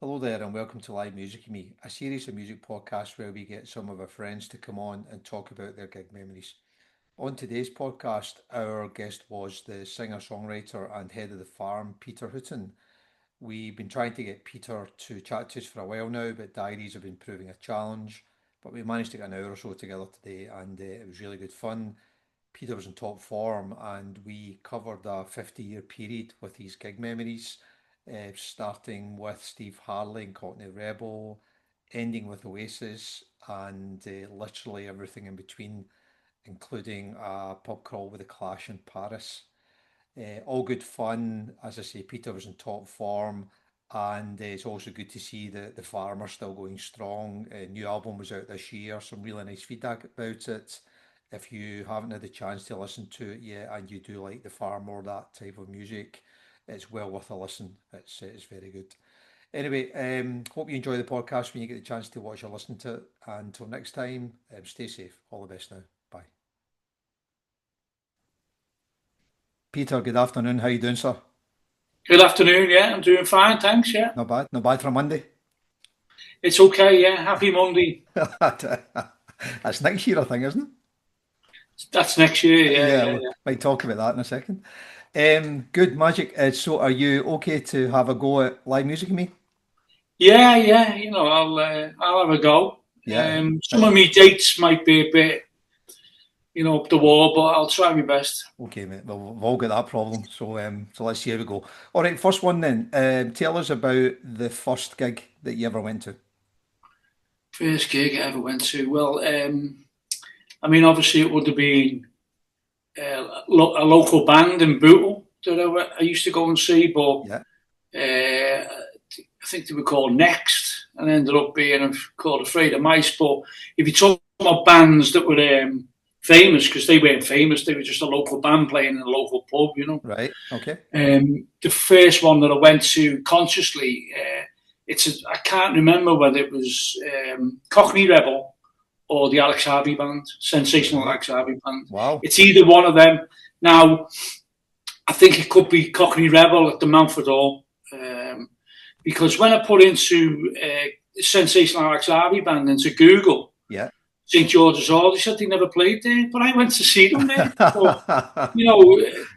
Hello there, and welcome to Live Music with Me, a series of music podcasts where we get some of our friends to come on and talk about their gig memories. On today's podcast, our guest was the singer songwriter and head of the farm, Peter Hooton. We've been trying to get Peter to chat to us for a while now, but diaries have been proving a challenge. But we managed to get an hour or so together today, and it was really good fun. Peter was in top form, and we covered a 50-year period with his gig memories, starting with Steve Harley and Cockney Rebel, ending with Oasis, and literally everything in between, including a pub crawl with the Clash in Paris. All good fun. As I say, Peter was in top form, and it's also good to see the Farmer still going strong. New album was out this year, some really nice feedback about it. If you haven't had the chance to listen to it yet and you do like the Farmer or that type of music, it's well worth a listen. It's very good. Anyway, hope you enjoy the podcast when you get the chance to watch or listen to it. And until next time, stay safe. All the best now. Bye. Peter, good afternoon. How you doing, sir? Good afternoon. Yeah, I'm doing fine, thanks. Yeah, Not bad. Not bad for a Monday. it's okay. Yeah, happy Monday. That's next year, I think, isn't That's next year. it? Yeah, Yeah, yeah, we yeah. might talk about that in a second. Good magic. So, are you okay to have a go at live music with me? Yeah, yeah. I'll have a go. Yeah. Some of my dates might be a bit, up the wall, but I'll try my best. Okay, mate. Well, we've all got that problem. So let's see how we go. All right, first one then. Tell us about the first gig that you ever went to. First gig I ever went to. Well, I mean, obviously it would have been a local band in Bootle that I used to go and see, but Yeah. I think they were called Next, and ended up being called Afraid of Mice. But if you talk about bands that were famous, because they weren't famous, they were just a local band playing in a local pub. Right. Okay. The first one that I went to consciously, I can't remember whether it was Cockney Rebel or the Alex Harvey Band, Sensational Right. Alex Harvey Band. Wow. It's either one of them. Now, I think it could be Cockney Rebel at the Mountford Hall, because when I put into Sensational Alex Harvey Band into Google, Yeah. St George's Hall, they said they never played there, but I went to see them there. But,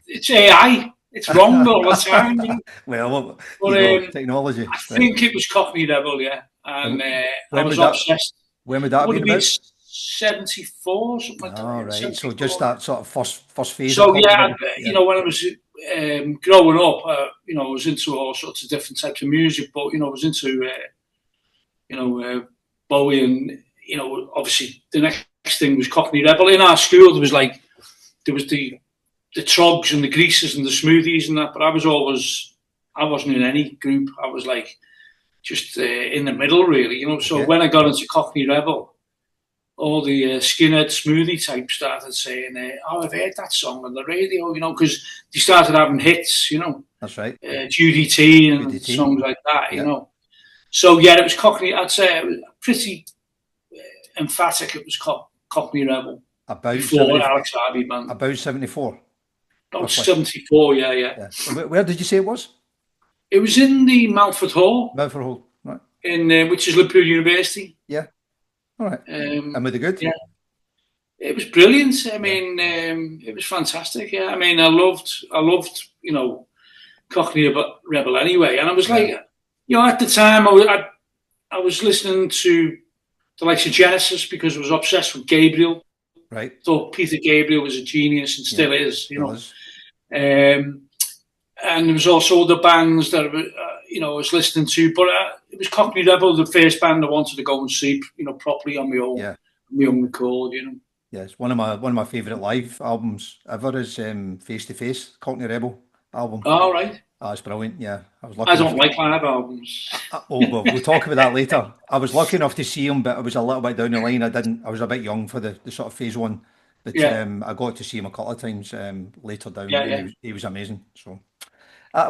it's AI. It's wrong all the time. Well, But you go technology, I right? think it was Cockney Rebel, yeah. And And I when was would that obsessed. when would that It have would been have been about? 74, something like that, All yeah, right. So just 74. that sort of first phase of So Cockney yeah, Rebel. Yeah. when I was growing up, I was into all sorts of different types of music, but I was into Bowie, and obviously the next thing was Cockney Rebel. In our school, there was the Trogs and the Greases and the Smoothies and that, but I wasn't in any group. I was like just in the middle, really. So Okay. when I got into Cockney Rebel, all the skinhead smoothie types started saying, "Oh, I've heard that song on the radio," because they started having hits, That's right. Judy T and UDT. songs like that. Yeah. So yeah, it was Cockney. I'd say it was pretty emphatic. It was Cockney Rebel About before 70, Alex Harvey Band. about 74, About roughly. 74, yeah, yeah. Yeah. And where did you say it was? It was in the Mountford Hall, Mountford Hall. Right. in which is Liverpool University. Yeah. All right. And Um, were they good? yeah, it was brilliant. I Yeah. mean, it was fantastic. Yeah, I mean, I loved, Cockney Rebel anyway, and I was Yeah. like, at the time, I was listening to the likes of Genesis because I was obsessed with Gabriel. Right. Thought Peter Gabriel was a genius and Yeah. still is. Still is. Um, and there was also other bands that I was listening to, but it was Cockney Rebel, the first band I wanted to go and see, properly on Yeah. my own record. Yeah. It's one of my favourite live albums ever is Face to Face, Cockney Rebel album. All right. It's brilliant. Yeah. I was I lucky enough don't to. like live albums. We'll talk about that later. I was lucky enough to see him, but I was a little bit down the line. I didn't. I was a bit young for the sort of phase one, but Yeah, I got to see him a couple of times later down, yeah, and yeah. he was amazing. So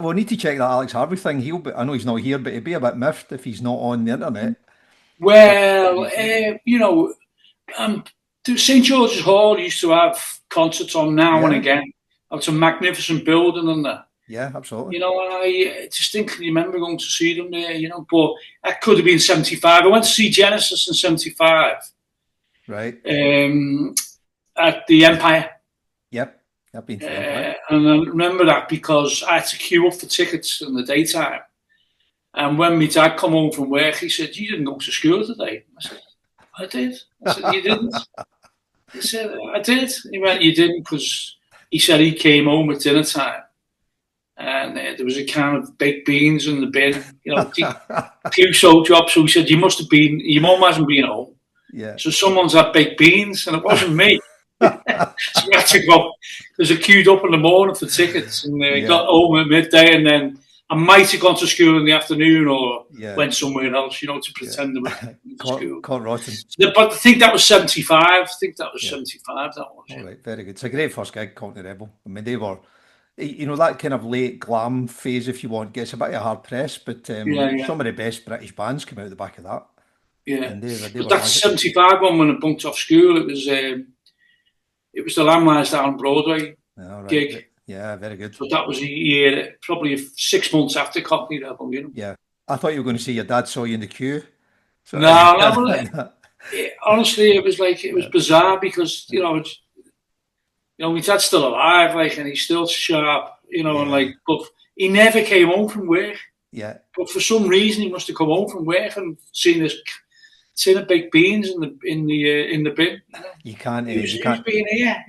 we'll need to check that Alex Harvey thing. I know he's not here, but he'd be a bit miffed if he's not on the internet. But Well, he's there. um, St George's Hall used to have concerts on now and Yeah. again. It's a magnificent building, and that. Yeah, absolutely. You know, and I distinctly remember going to see them there, you know, but that could have been 75. I went to see Genesis in 75 Right. at the Empire. Yep. I've been to the Empire. And I remember that because I had to queue up for tickets in the daytime. And when my dad come home from work, he said, "You didn't go to school today." I said, "I did." I said, "You didn't?" He said, "I did." He went, "You didn't," because he said he came home at dinner time and there was a can of baked beans in the bin, you know, few soap drops. So he said, "You must have been, your mum hasn't been home. Yeah. So someone's had baked beans," and it wasn't me. So we had to go. There's a queued up in the morning for tickets, and Yeah. got home at midday, and then I might have gone to school in the afternoon or Yeah. went somewhere else, you know, to pretend I was to school. Caught rotten. But I think that was 75. I think that was Yeah. 75. That was. All right, very good. It's a great first gig, Cockney Rebel. I mean, they were, you know, that kind of late glam phase, if you want, gets a bit of a hard press, but Yeah, yeah, some of the best British bands came out the back of that, yeah. and they But were that's magic. 75 one when I bunked off school. It was the Landlines down Broadway All right. gig. Yeah, very good. So that was a year, probably 6 months after Cockney Rebel, you know. Yeah. I thought you were going to say your dad saw you in the queue. So No, honestly, it was like, it was bizarre because, my dad's still alive, like, and he's still sharp, and Yeah. like, but he never came home from work. Yeah. But for some reason, he must have come home from work and seen this tin of baked beans in the bin. You can't, Who's you can't, being here?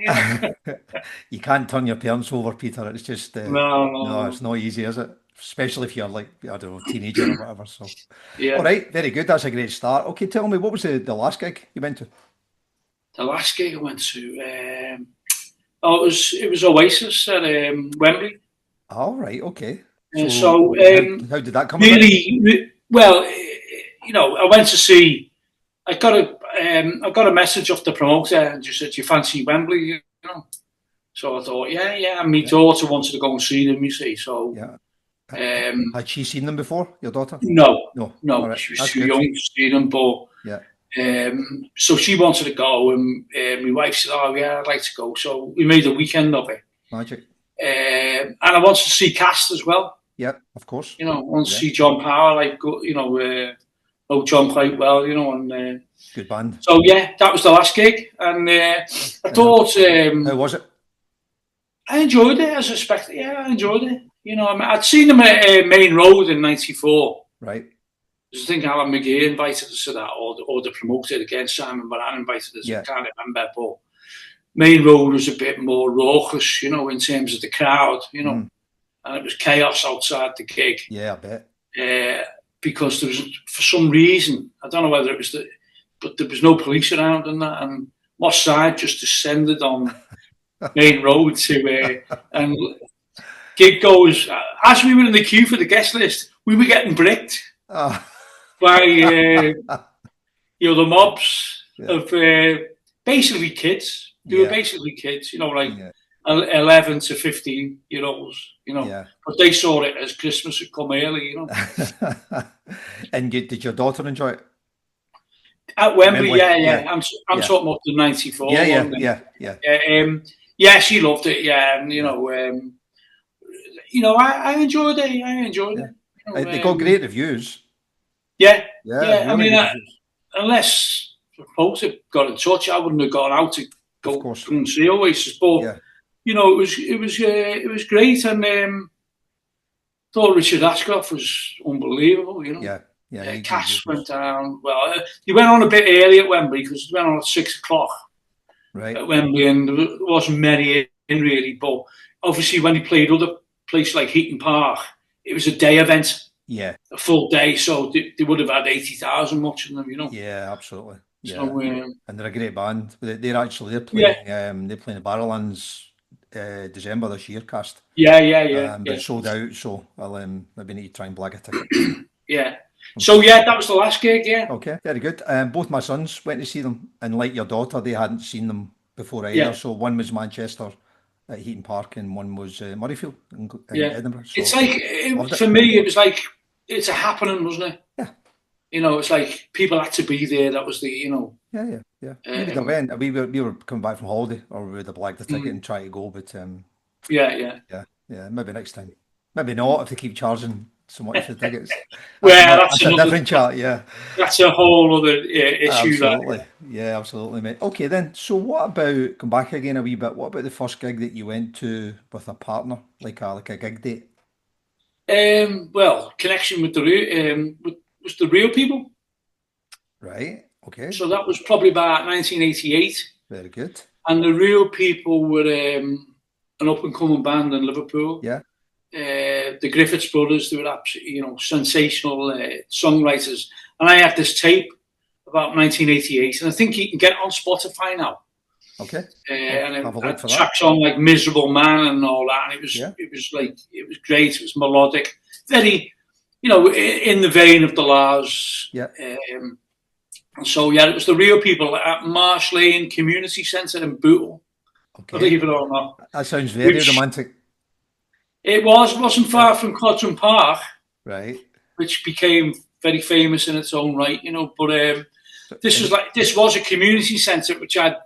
you can't turn your parents over, Peter. It's just, No, no, it's not easy, is it? Especially if you're like, I don't know, teenager or whatever. So, all Yeah. right, very good. That's a great start. Okay, tell me, what was the last gig you went to? The last gig I went to, it was Oasis at Wembley. All right, okay. So how did that come about? really, well, I went to see. I got a message off the promoter and just said, "Do you fancy Wembley?" So I thought, yeah. And my daughter wanted to go and see them. You see, so Yeah. had she seen them before, your daughter? No, All right. she was That's too good. young to see them. But Yeah. so she wanted to go, and my wife said, "Oh yeah, I'd like to go." So we made a weekend of it. Magic. And I wanted to see Cast as well. Yeah, of course. I wanted to see John Power, like, know John quite well, and good band. So yeah, that was the last gig, and I thought, how was it? I enjoyed it as expected. Yeah, I enjoyed it. I'd seen them at Main Road in '94. Right. I think Alan McGee invited us to that, or the promoter again, Simon Moran invited us. Yeah. I can't remember, but Main Road was a bit more raucous, in terms of the crowd, and it was chaos outside the gig. Yeah, I bet. Because there was, for some reason, I don't know whether it was but there was no police around and that, and Moss Side just descended on Main Road to, and gig goes, as we were in the queue for the guest list, we were getting bricked by, the mobs of basically kids. They were basically kids, like 11 to 15-year-olds, but they saw it as Christmas had come early, And did your daughter enjoy it? At Wembley, yeah. I'm talking about the '94 one. Yeah, she loved it. Yeah, and I enjoyed it. I enjoyed it. They got great reviews. Yeah. Really, I mean, unless the folks had got in touch, I wouldn't have gone out to go and see Oasis. But it was great, and thought Richard Ashcroft was unbelievable. Cass went down. Well, he went on a bit early at Wembley because he went on at 6:00 at Wembley, and there wasn't many in really. But obviously, when he played other places like Hooton Park, it was a day event. Yeah, a full day, so they would have had 80,000 watching them. Yeah, absolutely. Yeah, so, and they're a great band. They're playing. They're playing the Barrowlands. December this year, Cast. Yeah. But it's sold out, so I'll maybe need to try and blag a ticket. Yeah. So that was the last gig. Yeah. Okay, very good. Both my sons went to see them, and like your daughter, they hadn't seen them before either. Yeah. So one was Manchester at Hooton Park, and one was Murrayfield in Edinburgh. So it's like for me, it was like it's a happening, wasn't it? Yeah. It's like people had to be there. That was the Yeah. We went. We were coming back from holiday, or we would have blagged the ticket and try to go, but yeah. Maybe next time. Maybe not if they keep charging so much for the tickets. Well, That's a different chat, yeah. that's a whole other issue. That Absolutely. Yeah, absolutely, mate. Okay, then. So, what about, come back again a wee bit, what about the first gig that you went to with a partner, like a gig date? well, connection with was the real people. Right. Okay. So that was probably about 1988, Very good. and the real people were an up and coming band in Liverpool. Yeah. The Griffiths brothers, they were absolutely, sensational songwriters. And I had this tape about 1988, and I think you can get it on Spotify now. Okay. And Have a it look had for that. tracks on like "Miserable Man" and all that. And Yeah. it was great. It was melodic, very, in the vein of the Lars. Yeah. And so yeah, it was the real people at Marsh Lane Community Centre in Bootle, Okay. believe it or not. That sounds very Which romantic. it wasn't Yeah. far from Cotton Park, Right. which became very famous in its own right, But So, this was a community centre which had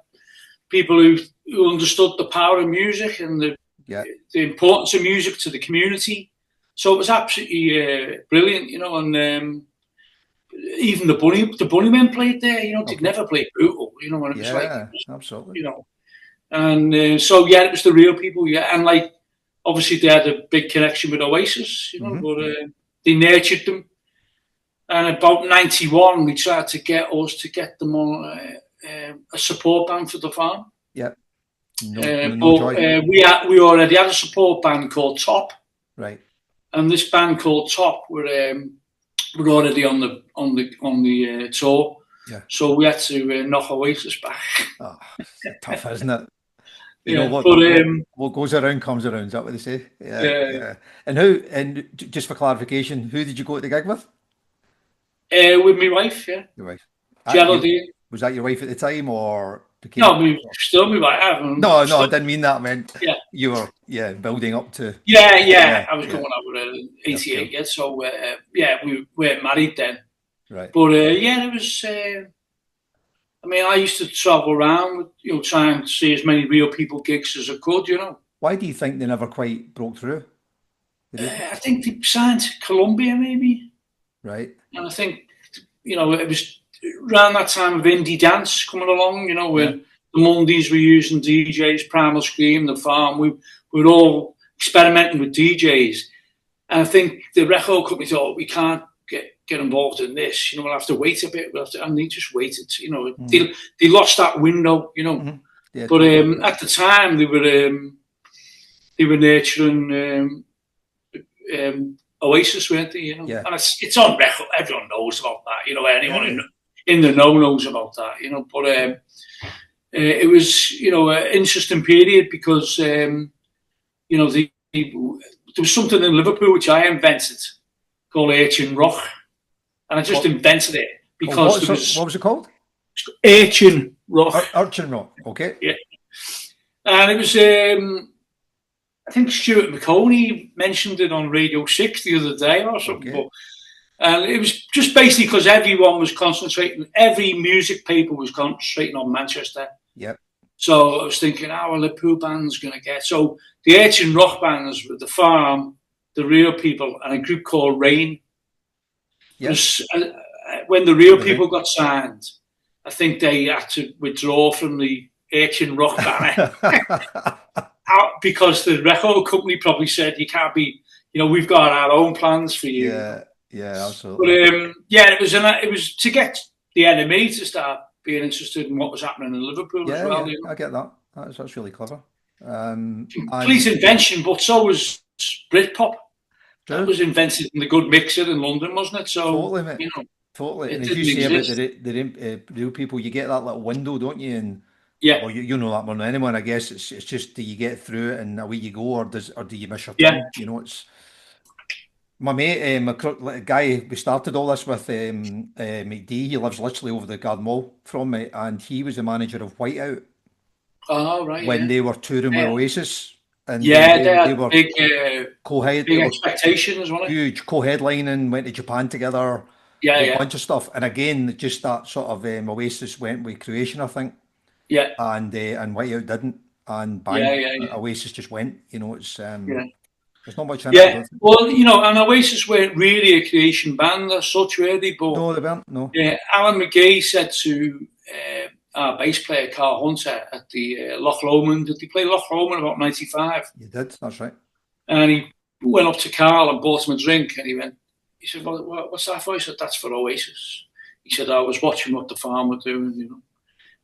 people who understood the power of music and yeah. the importance of music to the community. So it was absolutely brilliant, And even the Bunnymen played there, They'd Okay. never played Bootle, and it was like, Yeah. Absolutely. And so yeah, it was the real people, yeah, and like obviously they had a big connection with Oasis, Hmm. but they nurtured them. And about '91, we tried to get them on a support band for the farm. Yeah. No, no, no But joy. we already had a support band called Top, Right. and this band called Top were already on the tour. Yeah. So we had to knock Oasis back. Oh, tough, isn't it? You know Yeah, what, but what goes around comes around. Is that what they say? Yeah, yeah, yeah. And just for clarification, who did you go to the gig with? with my wife, yeah, Your wife. Geraldine. Was that your wife at the time, or became? No, still my wife. No, no, I Still, didn't mean that. I meant yeah, you were, yeah, building up to. yeah. Yeah, I was yeah. going out with her in That's cool. '88, yeah. So yeah, we weren't married then. Right. But yeah, it was. I mean, I used to travel around, trying to see as many real people gigs as I could. Why do you think they never quite broke through? Did they? I think they signed to Columbia, maybe, Right. and I think it was around that time of indie dance coming along. Yeah. Where the Mondays were using DJs, Primal Scream, The Farm. We were all experimenting with DJs, and I think the record company thought we can't get involved in this. We'll have to wait a bit. And they just waited. Mm. They lost that window. Hmm. Yeah, But totally. at the time, they were nurturing Oasis, weren't they? Yeah. And it's on record. Everyone knows about that. Anyone Yeah. in the know knows about that. But it was an interesting period because there was something in Liverpool which I invented called Urchin Rock, and I just What? invented it Oh, because there was what was it called? Urchin Rock. Urchin Rock. Okay. Yeah, and it was. I think Stuart McConey mentioned it on Radio 6 the other day or something. Okay. And it was just basically because everyone was concentrating, every music paper was concentrating on Manchester. Yep. So I was thinking, well, Liverpool band's going to get. So the Urchin Rock bands were The Farm, The Real People, and a group called Rain. Yes. When the Real Brilliant. People got signed, I think they had to withdraw from the Urchin Rock banner. Because the record company probably said you can't be, we've got our own plans for you. Yeah, yeah, But absolutely. yeah, it was to get the enemy to start being interested in what was happening in Liverpool as Yeah, well. yeah, I get that. That's really clever. Complete And invention, but so was Britpop. That true, was invented in the Good Mixer in London, wasn't it? So totally, mate. you know, Totally. it And as you didn't say about exist. the real people, you get that little window, don't you? And Yeah, well, you know that more than anyone, I guess. It's just, do you get through it and away you go, or do you miss your yeah. turn? It's my mate, like, the guy we started all this with, McD. He lives literally over the Garden Wall from me, and he was the manager of Whiteout Oh right, when yeah, they were touring with yeah, Oasis, and yeah. They they had were big they were expectations, wasn't it? huge, co-headlining, went to Japan together, a Yeah, whole yeah, bunch of stuff. And again, just that sort of, Oasis went with Creation, I think, yeah, and Whiteout didn't, and yeah, bang, yeah, yeah, Oasis just went. It's yeah. There's not much in it, I don't think. Well, and Oasis weren't really a creation band as such, were they? But No, they weren't, no. Alan McGee said to our bass player, Carl Hunter, at the Loch Lomond, did he play Loch Lomond about 95? You did, that's right. And he went up to Carl and bought him a drink, and he said, well, what's that for? He said, that's for Oasis. He said, I was watching what the farm were doing,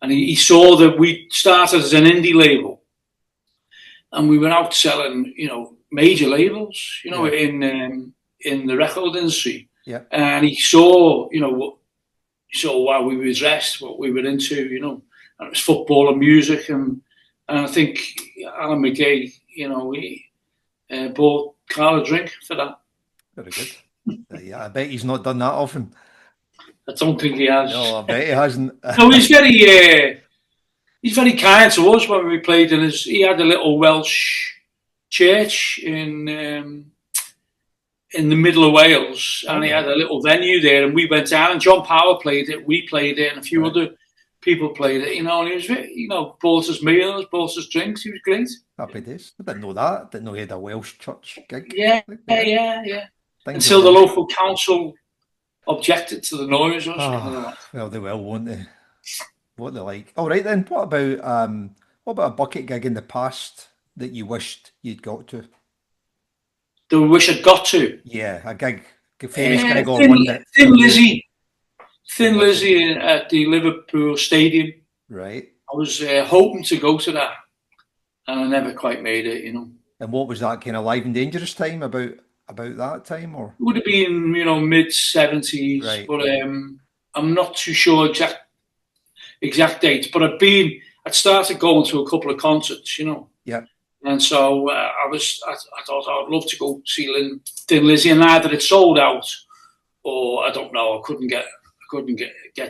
And he saw that we started as an indie label, and we were out selling, major labels, in the record industry. Yeah. And he saw, how we were dressed, what we were into, and it was football and music, and I think Alan McGee, he bought Carl a drink for that. Very good. Yeah, I bet he's not done that often. I don't think he has. No, I bet he hasn't. No, he's very kind to us when we played in he had a little Welsh church in the middle of Wales, and he had a little venue there, and we went down, and John Power played it, we played it, and a few other people played it, and he was, bought us meals, bought us drinks. He was great. Happy days. I didn't know that. Didn't know he had a Welsh church gig. Yeah. Until the local council objected to the noise or something like that. Well, they will, won't they? What they like. All right then. What about a bucket gig in the past that you wished you'd got to? Do we wish I'd got to? Yeah, a gig. Famous gig or one that. Thin Lizzy at the Liverpool Stadium. Right. I was hoping to go to that, and I never quite made it, And what was that kind of Live and Dangerous time about that time, or? It would have been, mid-70s, right. But I'm not too sure exact dates. But I'd started going to a couple of concerts, Yeah. And so I thought I'd love to go see Thin Lizzy, and either it sold out, or I don't know, I couldn't get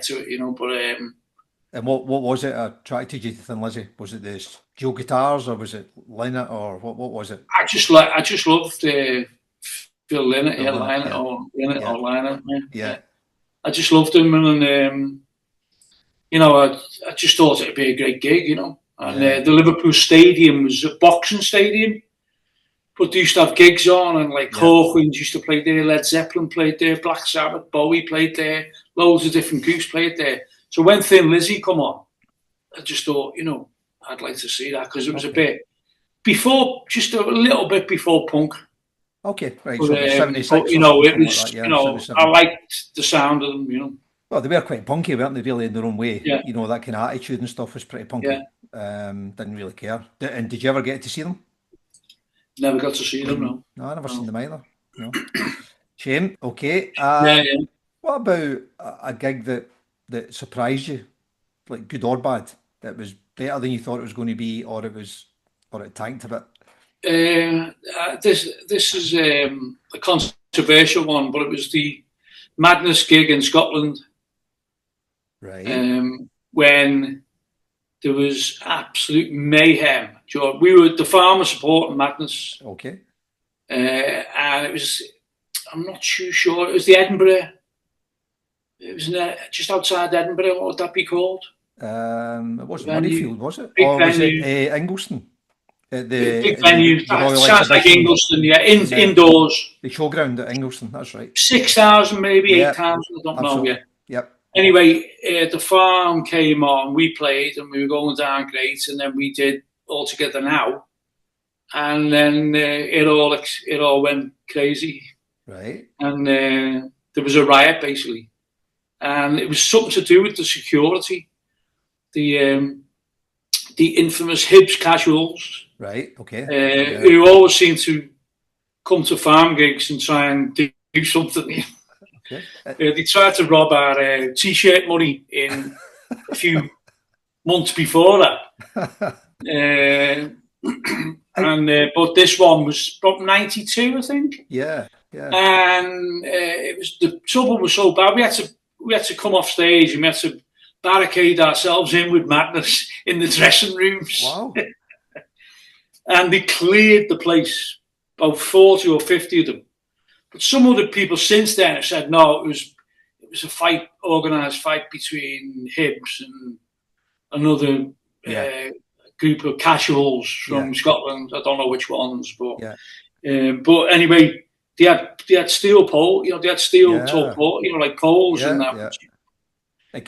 to it, But and what was it attracted you to Thin Lizzy? Was it the dual guitars, or was it Lynott, or what was it? I just loved Phil Lynott, Lynott or Lynott. Yeah. I just loved him, and I just thought it'd be a great gig, And the Liverpool Stadium was a boxing stadium, but they used to have gigs on, and Hawkins used to play there, Led Zeppelin played there, Black Sabbath, Bowie played there, loads of different groups played there. So when Thin Lizzy come on, I just thought, I'd like to see that, because it was a bit before, just a little bit before punk. Okay, right. But, so 76. But, it was, like I liked the sound of them, Well, they were quite punky, weren't they? Really, in their own way. Yeah. That kind of attitude and stuff was pretty punky. Yeah. Didn't really care. And did you ever get to see them? Never got to see them, no. No, I never seen them either. No. Shame. Okay. Yeah. What about a gig that surprised you, like good or bad? That was better than you thought it was going to be, or it tanked a bit. This is a controversial one, but it was the Madness gig in Scotland. Right. When there was absolute mayhem. We were the farmer supporting Madness. Okay. And it was, I'm not too sure, it was the Edinburgh. It was just outside Edinburgh. What would that be called? It wasn't Murrayfield, was it? Big or venue. Was it Ingliston? Big venue. Sounds like Ingliston, yeah. Indoors. The showground at Ingliston, that's right. 6,000 maybe, 8,000, I don't know yet. Yep. Anyway, the farm came on, we played, and we were going down great, and then we did All Together Now, and then it all went crazy. Right. And there was a riot, basically. And it was something to do with the security. The infamous Hibs casuals. Right, okay. Who always seem to come to farm gigs and try and do something. Okay. They tried to rob our t-shirt money in a few months before that. But this one was about 92, I think. Yeah. And it was, the trouble was so bad. We had to come off stage, and we had to barricade ourselves in with Madness in the dressing rooms. Wow. And they cleared the place, about 40 or 50 of them. But some other people since then have said, no, it was a fight, organised fight between Hibs and another group of casuals from Scotland. I don't know which ones, but But anyway, they had steel pole, they had steel toe pole, like poles and that. Yeah. And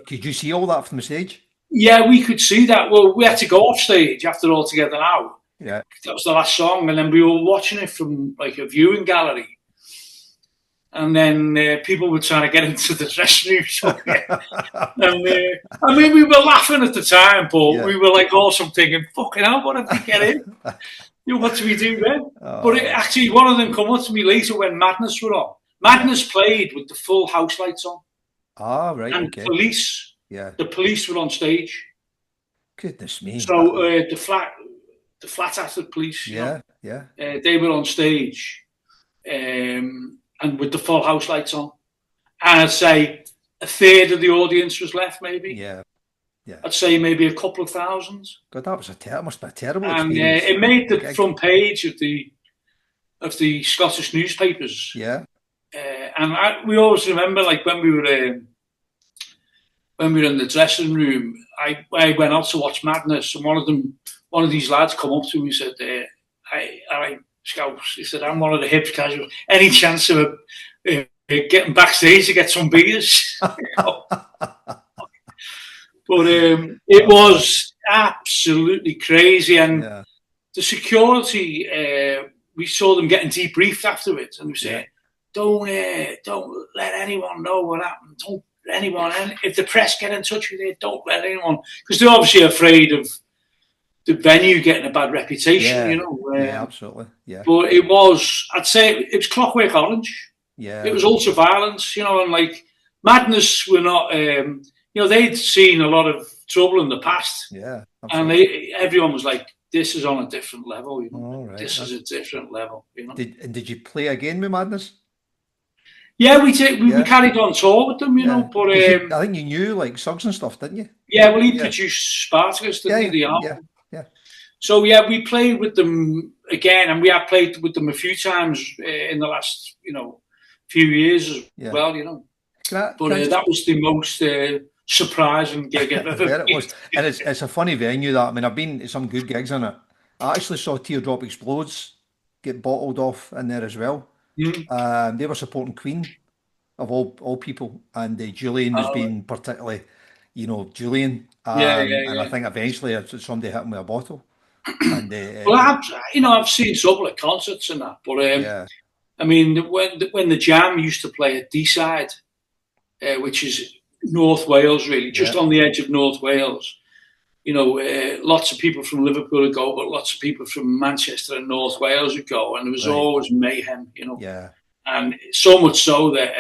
could you see all that from the stage? Yeah, we could see that. Well, we had to go off stage after All Together Now. Yeah. That was the last song, and then we were watching it from like a viewing gallery. And then people were trying to get into the dressing room. So, and we were laughing at the time, but we were like also thinking, fucking hell, what did we get in? What do we do then? But actually, one of them come up to me later when Madness were on. Madness played with the full house lights on. Ah, right, and okay. The police were on stage. Goodness me. So the flat acted police, they were on stage. And with the full house lights on. And I'd say a third of the audience was left, maybe. Yeah. I'd say maybe a couple of thousands. God, that must be a terrible and experience. It made the front page of the Scottish newspapers. Yeah. And we always remember, like when we were in the dressing room, I went out to watch Madness, and one of these lads come up to me and said, "Hi, Scouts," he said, "I'm one of the Hibs casuals. Any chance of getting backstage to get some beers?" But it was absolutely crazy, and the security, we saw them getting debriefed afterwards, and we said, "Don't let anyone know what happened. Don't let anyone. And if the press get in touch with you, don't let anyone," because they're obviously afraid of the venue getting a bad reputation, absolutely. Yeah. But I'd say it was Clockwork Orange. Yeah. It was ultra violence, and like Madness were not, they'd seen a lot of trouble in the past. Yeah. Absolutely. And everyone was like, this is on a different level, Right. This is a different level, Did you play again with Madness? Yeah, we did. We carried on tour with them, but I think you knew like Suggs and stuff, didn't you? Yeah, well, he produced Spartacus, didn't he? The album. Yeah. So we played with them again, and we have played with them a few times in the last, few years as well, That was the most surprising gig I've ever been. It was, and it's a funny venue. That, I mean, I've been to some good gigs in it. I actually saw Teardrop Explodes get bottled off in there as well. They were supporting Queen, of all people, and Julian was being particularly, Julian. And I think eventually somebody hit him with a bottle. And I've seen trouble at concerts and that, but I mean, when the Jam used to play at D-side, which is North Wales, really, just on the edge of North Wales. Lots of people from Liverpool would go, but lots of people from Manchester and North Wales would go, and there was always mayhem, And so much so that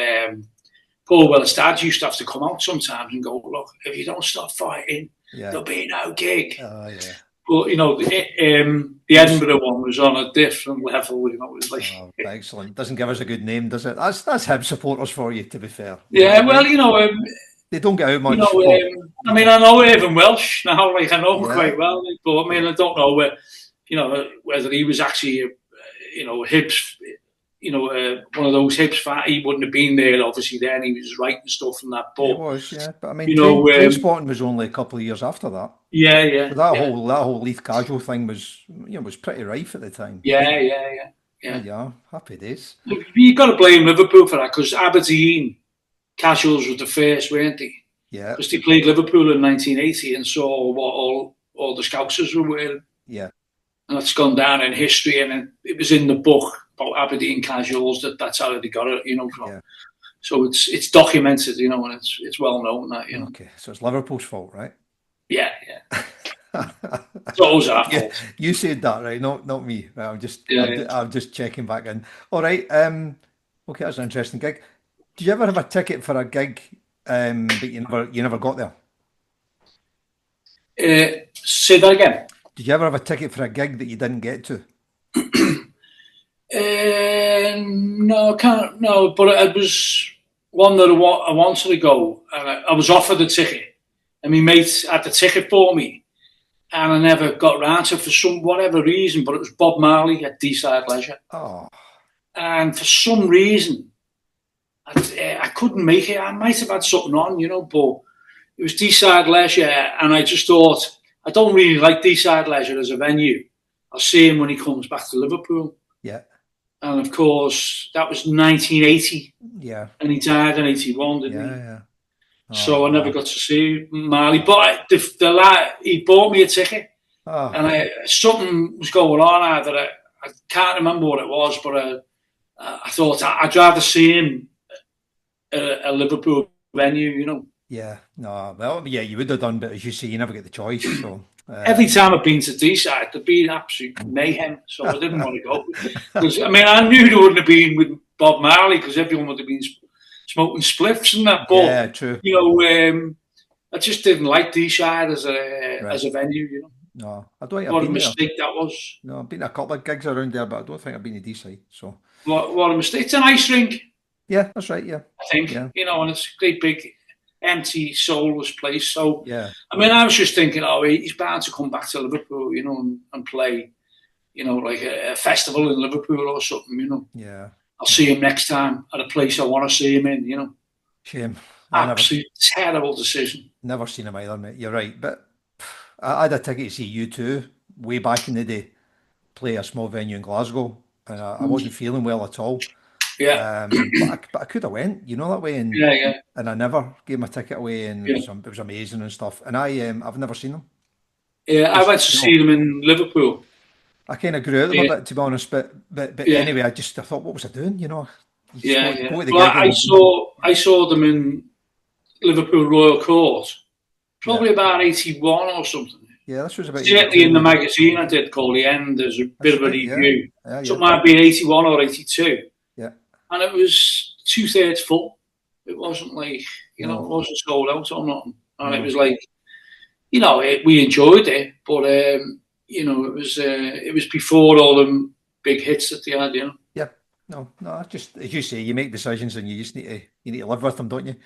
Paul Weller-Staggs used to have to come out sometimes and go, "Look, if you don't stop fighting, there'll be no gig." But the Edinburgh one was on a different level. It was like excellent. Doesn't give us a good name, does it? That's Hib supporters for you, to be fair. Yeah, well, they don't get out much. I mean, I know Evan Welsh now. Like I know him quite well, but I mean, I don't know whether he was actually, Hibs. One of those Hibs fans. He wouldn't have been there, obviously. Then he was writing stuff and that. But he was, But I mean, Trainspotting was only a couple of years after that. Yeah. But that whole Leith Casual thing was, was pretty rife at the time. Yeah. Happy days. You got to blame Liverpool for that, because Aberdeen Casuals were the first, weren't they? Yeah. Because they played Liverpool in 1980 and saw what all the Scousers were wearing. Yeah. And that's gone down in history, and it was in the book about Aberdeen Casuals that's how they got it, from. So it's documented, and it's well known that, Okay, so it's Liverpool's fault, right? Yeah. It's always our fault. You said that, right? Not me. Right, I'm just checking back in. All right. Okay, that's an interesting gig. Did you ever have a ticket for a gig, but you never got there? Say that again. Did you ever have a ticket for a gig that you didn't get to? No, I can't. No, but it was one that I wanted to go, and I was offered a ticket, and my mate had the ticket for me, and I never got round to it for whatever reason. But it was Bob Marley at D-Side Leisure, and for some reason, I couldn't make it. I might have had something on, but it was D-Side Leisure, and I just thought, I don't really like D-Side Leisure as a venue. I'll see him when he comes back to Liverpool. Yeah. And of course, that was 1980, Yeah. and he died in 81, didn't Yeah. he? Yeah. So I never Oh. got to see Marley. But the lad, he bought me a ticket, Oh. and something was going on either. I can't remember what it was, but I thought I'd rather see him at a Liverpool venue, Yeah. No. Well, yeah, you would have done, but as you say, you never get the choice. So. Every time I've been to D-side, there'd been absolute mayhem, so I didn't want to go. Because, I mean, I knew there wouldn't have been with Bob Marley, because everyone would have been smoking spliffs and that, but, Yeah. True. I just didn't like D-side as Right. a venue, No, I don't think I've What a been there. mistake that was. No, I've been to a couple of gigs around there, but I don't think I've been to D-side. So. What a mistake. It's an ice rink, Yeah, that's right. Yeah. I think, Yeah. and it's a great big empty, soulless place. So, Yeah. I mean, I was just thinking, he's bound to come back to Liverpool, and play, like a festival in Liverpool or something, Yeah. I'll see him next time at a place I want to see him in, Shame. I Absolute terrible decision. never seen him either, mate. You're right. But I had a ticket to see you two way back in the day play a small venue in Glasgow, and I wasn't feeling well at all. Yeah, But I could have went, that way, yeah. and I never gave my ticket away, and Yeah. it was amazing and stuff. And I've never seen them. Yeah, I Just, went to see them in Liverpool. I kind of grew out of them Yeah, a bit, to be honest. But yeah, anyway, I thought, what was I doing? You just yeah, go yeah. to the Well, gig I and saw them in Liverpool Royal Court, yeah, probably about 81 or something. yeah. This was about Certainly 82, in the maybe. magazine I did call The End, there's a bit That's of a right. Yeah, review. yeah, So yeah, it might be 81 or 82. yeah. And it was 2/3 full. It wasn't like, it No, wasn't sold out or nothing. And it no. was like, we enjoyed it, but, it was before all them big hits that they had. Yeah, no. Just as you say, you make decisions, and you need to live with them, don't you?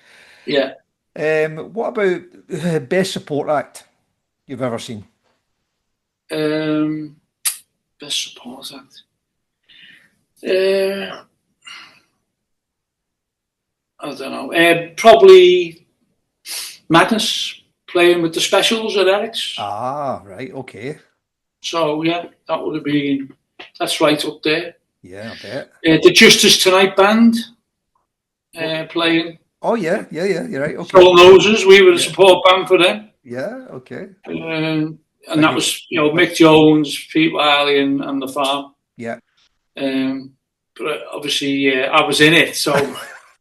Yeah. What about best support act you've ever seen? Um, Best support act. Uh, I don't know. Probably Madness playing with the Specials at Eric's. Ah, right, okay. So yeah, that's right up there. Yeah, I bet. The Justice Tonight band Oh, playing. oh yeah, you're right, okay. Skull Noses, we were the Yeah, support band for them. yeah, okay. And Like that you, was, Mick Jones, Pete Wiley, and the Farm. yeah. But obviously, I was in it. So,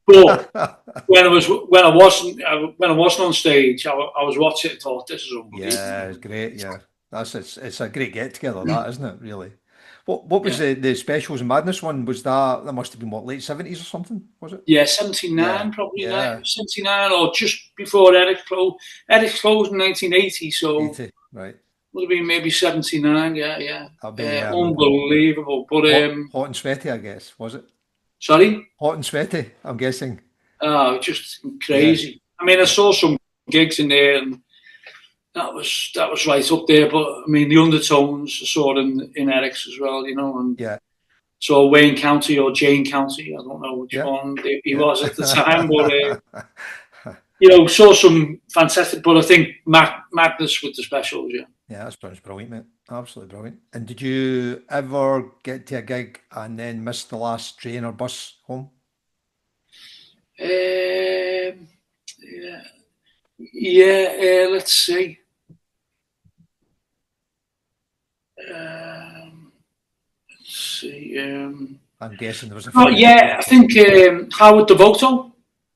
but when I wasn't on stage, I was watching it and thought, this is Yeah, unbelievable. it's great, yeah. It's a great get together, that, isn't it, really? What was Yeah. the Specials and Madness one? Was that must have been what, late 70s or something, was it? Yeah, Yeah, 79, probably yeah. 79 or just before Eric closed. Eric closed in 1980, so 80, right. would have been maybe 79. Yeah. That'll be Unbelievable. But hot and sweaty, I guess, was it? sorry, Hot and sweaty, I'm guessing. just Yeah, crazy. I mean, I yeah, saw some gigs in there, and that was right up there. But I mean, the undertones I saw in Eric's as well, and yeah, so Wayne County or Jane County, I don't know which yeah, one he yeah. was at the time, but saw some fantastic. But I think Madness with the Specials, yeah. Yeah, that sounds brilliant, mate. Absolutely brilliant. And did you ever get to a gig and then miss the last train or bus home? Um, yeah, yeah. Let's see. Um, let's see. I'm guessing there was a Oh few. yeah, I think Howard Devoto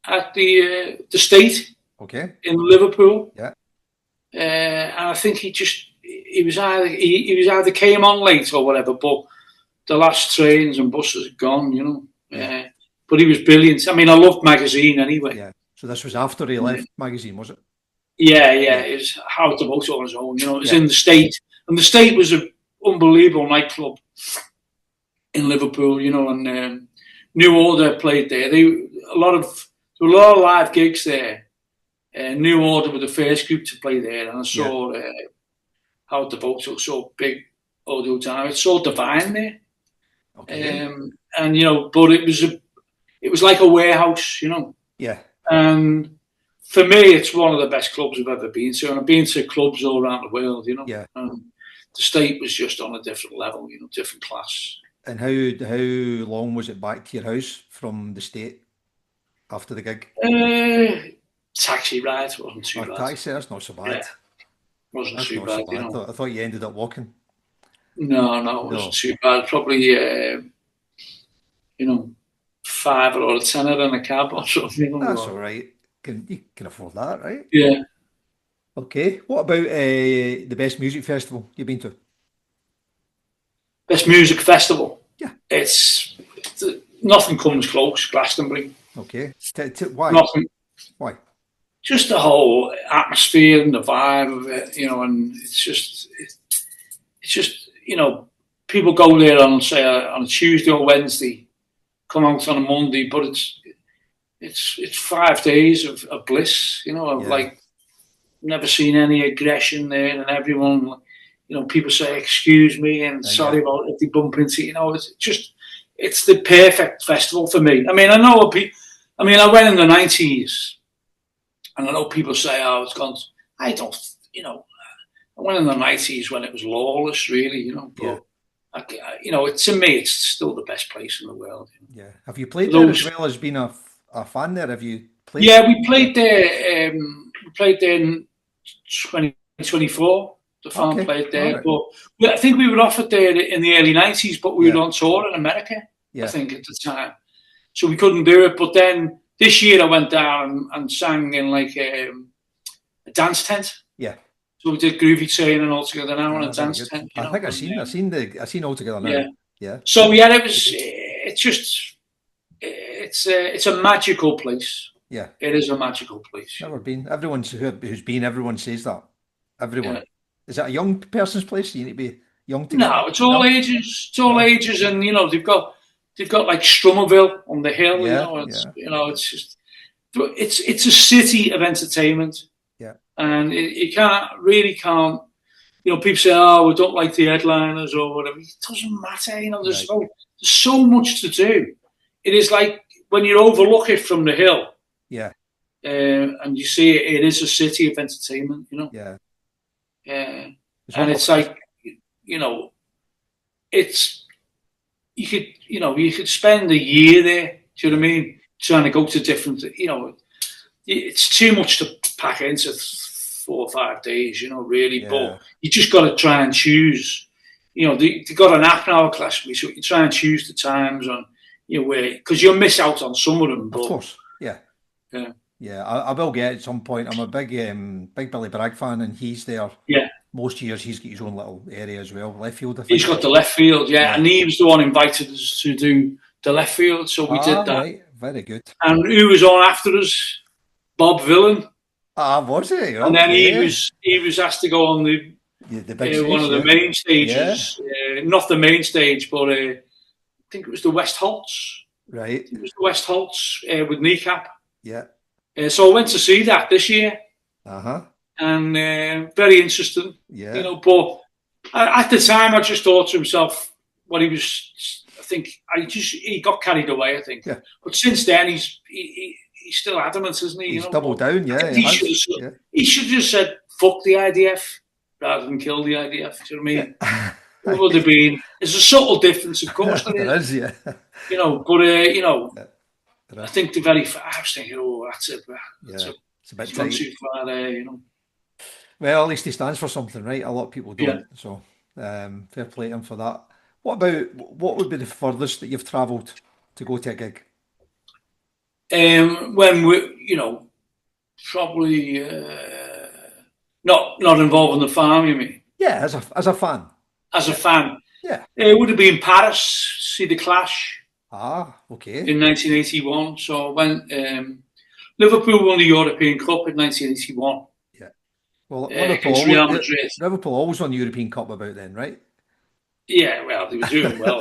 at the State Okay. in Liverpool, Yeah. and I think he was either came on late or whatever, but the last trains and buses had gone. Yeah. But he was brilliant. I mean, I loved Magazine anyway. Yeah. So this was after he left magazine, was it? Yeah, Yeah. it was Howard Devoto on his own. It was Yeah. in the State, and the State was an unbelievable nightclub in Liverpool. And New Order played there. There were a lot of live gigs there. New Order were the first group to play there, and I Yeah. saw Howard Devoto, saw big audio time. It's so divine there, Okay. and but it was like a warehouse. Yeah. And for me, it's one of the best clubs I've ever been to, and I've been to clubs all around the world. Yeah. And the State was just on a different level, different class. And how long was it back to your house from the state after the gig? Taxi ride wasn't too Oh, bad. taxi, that's not so bad. Yeah, wasn't That's too not so bad, bad. I thought you ended up walking. No, it wasn't No, too bad. Probably, 5 or a tenner in a cab or something. that's all right. You can afford that, right? Yeah, Okay. What about the best music festival you've been to? best music festival. Yeah. It's nothing comes close. Glastonbury. Okay. Why? Nothing. Why? Just the whole atmosphere and the vibe of it, and it's just people go there on say on a Tuesday or Wednesday, come out on a Monday, but it's 5 days of bliss, of Yeah. like never seen any aggression there, and everyone, people say excuse me and sorry Yeah. about if they bump into, it's the perfect festival for me. I mean, I went in the 90s, and I know people say, oh, it's gone. I don't, I went in the 90s when it was lawless, really, Yeah. but to me, it's still the best place in the world. Yeah. Have you played there as Those, well as being a fan there? Have you played? yeah, we Yeah. played there. We played there in 2024. The fan Okay. played All there, right. but I think we were offered there in the early 90s, but we Yeah. were on tour in America, I Yeah. think, at the time, so we couldn't do it. But then this year, I went down and sang in like a dance tent. Yeah. So we did groovy training all together now in a Ah, very dance good. tent, I think I seen all together now. yeah. Yeah. So yeah, it's a magical place. Yeah. It is a magical place. Never been. Who's been, everyone says that. Everyone. Yeah. Is it a young person's place? You need to be young to get No, there? it's all No? ages. It's all No? ages, and they've got like Strummerville on the hill. Yeah. It's Yeah. it's just it's a city of entertainment, Yeah. and you can't. People say, "Oh, we don't like the headliners or whatever." It doesn't matter. Right. There's so much to do. It is like when you overlook it from the hill, Yeah. and you see it is a city of entertainment. Yeah. It's And it's wonderful. like, it's you could spend a year there. Do you know what I mean? Trying to go to different. It's too much to pack into 4 or 5 days. Really, Yeah. but you just got to try and choose. They got an app now, Classically, so you try and choose the times on where, because you'll miss out on some of them. Of But course. Yeah. yeah, Yeah. I will get at some point. I'm a big Billy Bragg fan, and he's there yeah, most years. He's got his own little area as well. Left field, I he's think. got the left field, yeah, Yeah. and he was the one invited us to do the left field, so we Ah, did that. right. Very good. And who was on after us? Bob Villan. Ah, was he? And then Okay. he was asked to go on The big one stage, of the yeah. main stages, not the main stage, but I think it was the West Holtz. Right. It was the West Holtz with Kneecap. Yeah. So I went to see that this year, Uh-huh. and very interesting. Yeah. But at the time, I just thought to himself, what he was. I think he got carried away. I think, Yeah. but since then he's still adamant, isn't he? He's doubled down, yeah. He has. should Yeah. he should have just said fuck the IDF rather than kill the IDF. Do you know what I mean? It would have been. There's a subtle difference, of course, There is, yeah. but There I is. think I was thinking, oh, that's it. Yeah. It's a bit It's gone tight. too far there. Well, at least he stands for something, right? A lot of people Yeah. don't. So, fair play to him for that. What would be the furthest that you've travelled to go to a gig? When we, probably not involving the farm. You mean Yeah, as a fan. as a fan? Yeah. It would have been Paris. See the Clash Ah, okay. in 1981. So when Liverpool won the European Cup in 1981. Yeah. Well, Against Real Madrid. Liverpool always won the European Cup about then, right? Yeah, well, they were doing well.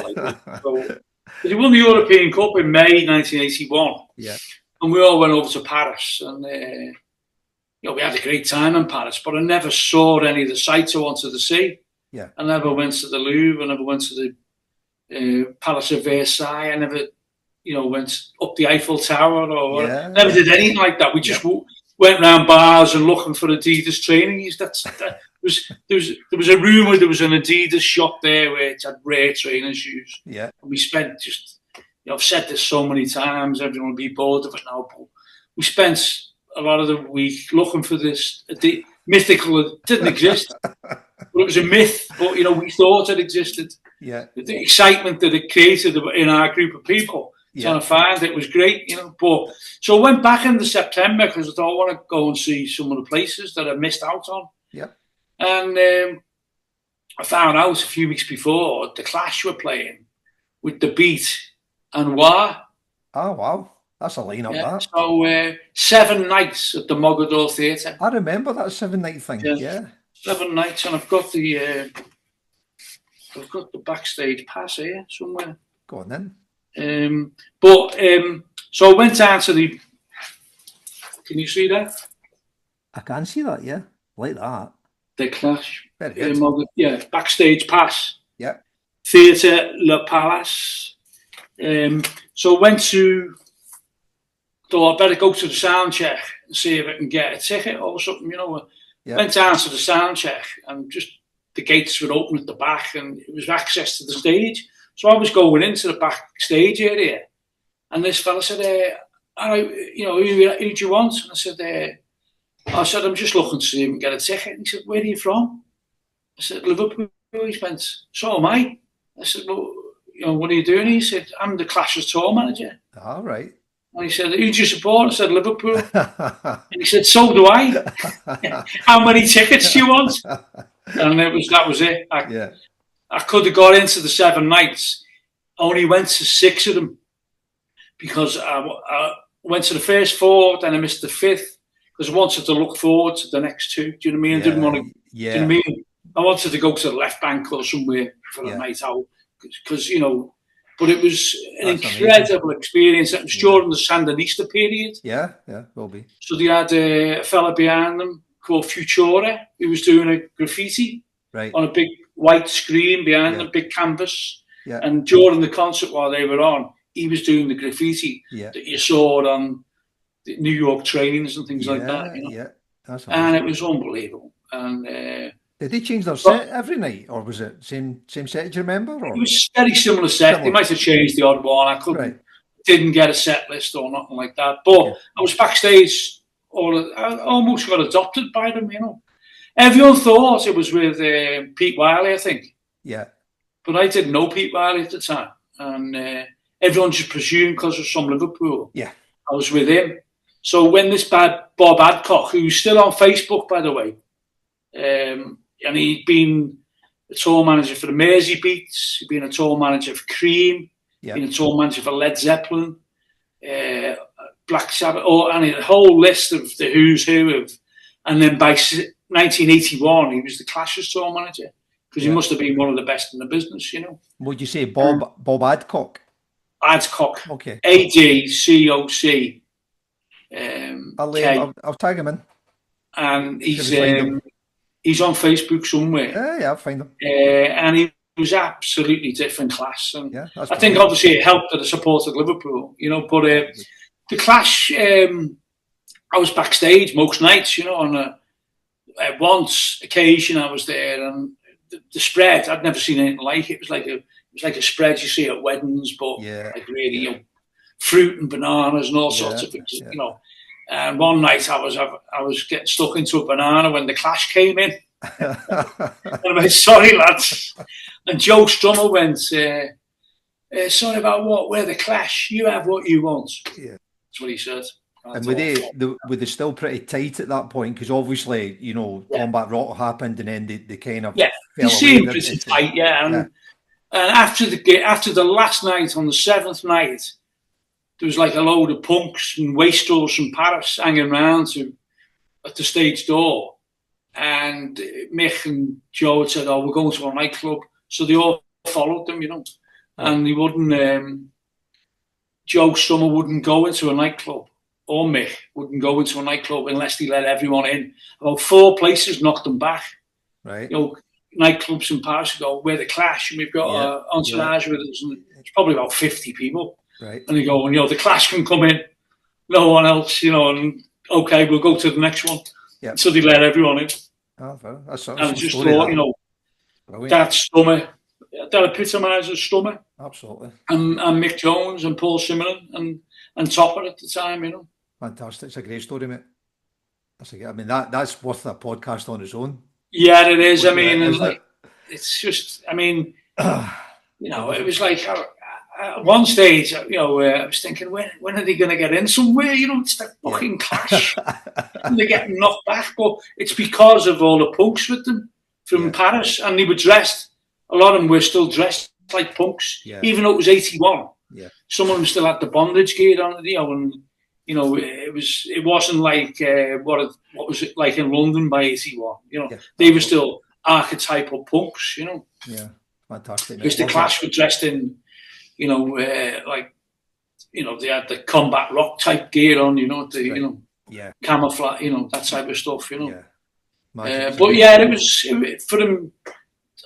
So they won the European Cup in May 1981. Yeah. And we all went over to Paris, and we had a great time in Paris. But I never saw any of the sights I wanted to see. Yeah. I never went to the Louvre. I never went to the Palace of Versailles. I never, went up the Eiffel Tower or Yeah. never did anything like that. We just went round bars and looking for Adidas trainees. There was a room where there was an Adidas shop there where it had rare training shoes. Yeah. And we spent just, I've said this so many times, everyone will be bored of it now, but we spent a lot of the week looking for this mythical, it didn't exist. But it was a myth, but, we thought it existed. Yeah. The excitement that it created in our group of people. Trying to find it was great, But so I went back into September because I thought I want to go and see some of the places that I missed out on. Yeah. And I found out a few weeks before the Clash were playing with The Beat and Wah. Oh, wow. That's a lineup, that. So 7 nights at the Mogador Theatre. I remember that 7-night thing, yeah. 7 nights, and I've got the backstage pass here somewhere. Go on then. So I went down to the. Can you see that? I can see that, yeah. Like that. The Clash. Very good. Backstage pass. Yeah. Theatre Le Palace. So I went to. Thought I better go to the sound check and see if I can get a ticket or something. Went down to the sound check and just the gates were open at the back and it was access to the stage. So I was going into the backstage area, and this fella said, who do you want? And I said, I'm just looking to see if I can get a ticket. And he said, where are you from? I said, Liverpool. He went, so am I. I said, well, what are you doing? He said, I'm the Clash's tour manager. All right. And he said, who do you support? I said, Liverpool. And he said, so do I. How many tickets do you want? And that was it. I could have got into the 7 nights. I only went to 6 of them because I went to the first 4, then I missed the 5th because I wanted to look forward to the next 2. Do you know what I mean? I didn't want to. Do you know what I mean? I wanted to go to the left bank or somewhere for a night out because But it was an incredible experience. It was during the Sandinista period. Yeah, will be. So they had a fella behind them called Futura who was doing a graffiti on a big white screen behind them, big canvas. Yeah. And during the concert while they were on, he was doing the graffiti that you saw on the New York trains and things like that. Yeah, that's amazing. And it was unbelievable. And did they change their set every night, or was it same set? Do you remember? Or? It was a very similar set. They might have changed the odd one. I didn't get a set list or nothing like that. But I was backstage. I almost got adopted by them. Everyone thought it was with Pete Wiley, I think. Yeah. But I didn't know Pete Wiley at the time, and everyone just presumed because of some Liverpool. Yeah. I was with him. So when this Bob Adcock, who's still on Facebook, by the way. And he'd been a tour manager for the Mersey Beats. He'd been a tour manager for Cream. Been a tour manager for Led Zeppelin, Black Sabbath, and a whole list of the who's who of. And then by 1981, he was the Clash's tour manager because he must have been one of the best in the business, Would you say Bob Adcock? Adcock. Okay. ADCOC. I'll tag him in. And he's on Facebook somewhere. Yeah, I'll find him. And he was absolutely different class. And I think obviously it helped that I supported Liverpool, but the Clash, I was backstage most nights, on once occasion I was there, and the spread, I'd never seen anything like it. It was like a spread you see at weddings, but like really, fruit and bananas and all sorts of things, And one night I was getting stuck into a banana when the Clash came in. And I went, sorry lads. And Joe Strummer went, sorry about what? We're the Clash. You have what you want. Yeah. That's what he said. And were they still pretty tight at that point? Because obviously, Combat Rock happened, and then they kind of fell away. Seemed pretty tight, And after the last night, on the 7th night, there was like a load of punks and wastrels from Paris hanging around at the stage door. And Mick and Joe had said, we're going to a nightclub. So they all followed them, And they wouldn't, Joe Strummer wouldn't go into a nightclub, or Mick wouldn't go into a nightclub unless they let everyone in. About 4 places knocked them back. Right. Nightclubs in Paris go, we're the Clash, and we've got an entourage with us. And it's probably about 50 people. Right. And they go, the Clash can come in, no one else, and okay, we'll go to the next one. Yeah. So they let everyone in. Oh, well, that's And I some just story, thought, that. you know, Brilliant. that Stummer, that epitomises Stummer. Absolutely. And Mick Jones and Paul Simon and Topper at the time, you know. Fantastic. It's a great story, mate. I mean, that's worth a podcast on its own. Yeah, it is. I Isn't mean, it? and Isn't like, it? it's just, I mean, you know, Wonderful. it was like, at one stage, you know, I was thinking, when are they going to get in somewhere? You know, it's the fucking Clash. And they're getting knocked back, but it's because of all the punks with them from Paris, and they were dressed. A lot of them were still dressed like punks, even though it was 81. Yeah. Some of them still had the bondage gear on, you know, and you know, it wasn't like what was it like in London by 81. You know, they were still archetypal punks. You know, fantastic. Because the Clash were dressed in, you know, like, you know, they had the combat rock type gear on. You know, you know. Camouflage, you know, that type of stuff, you know. But yeah, it was for them.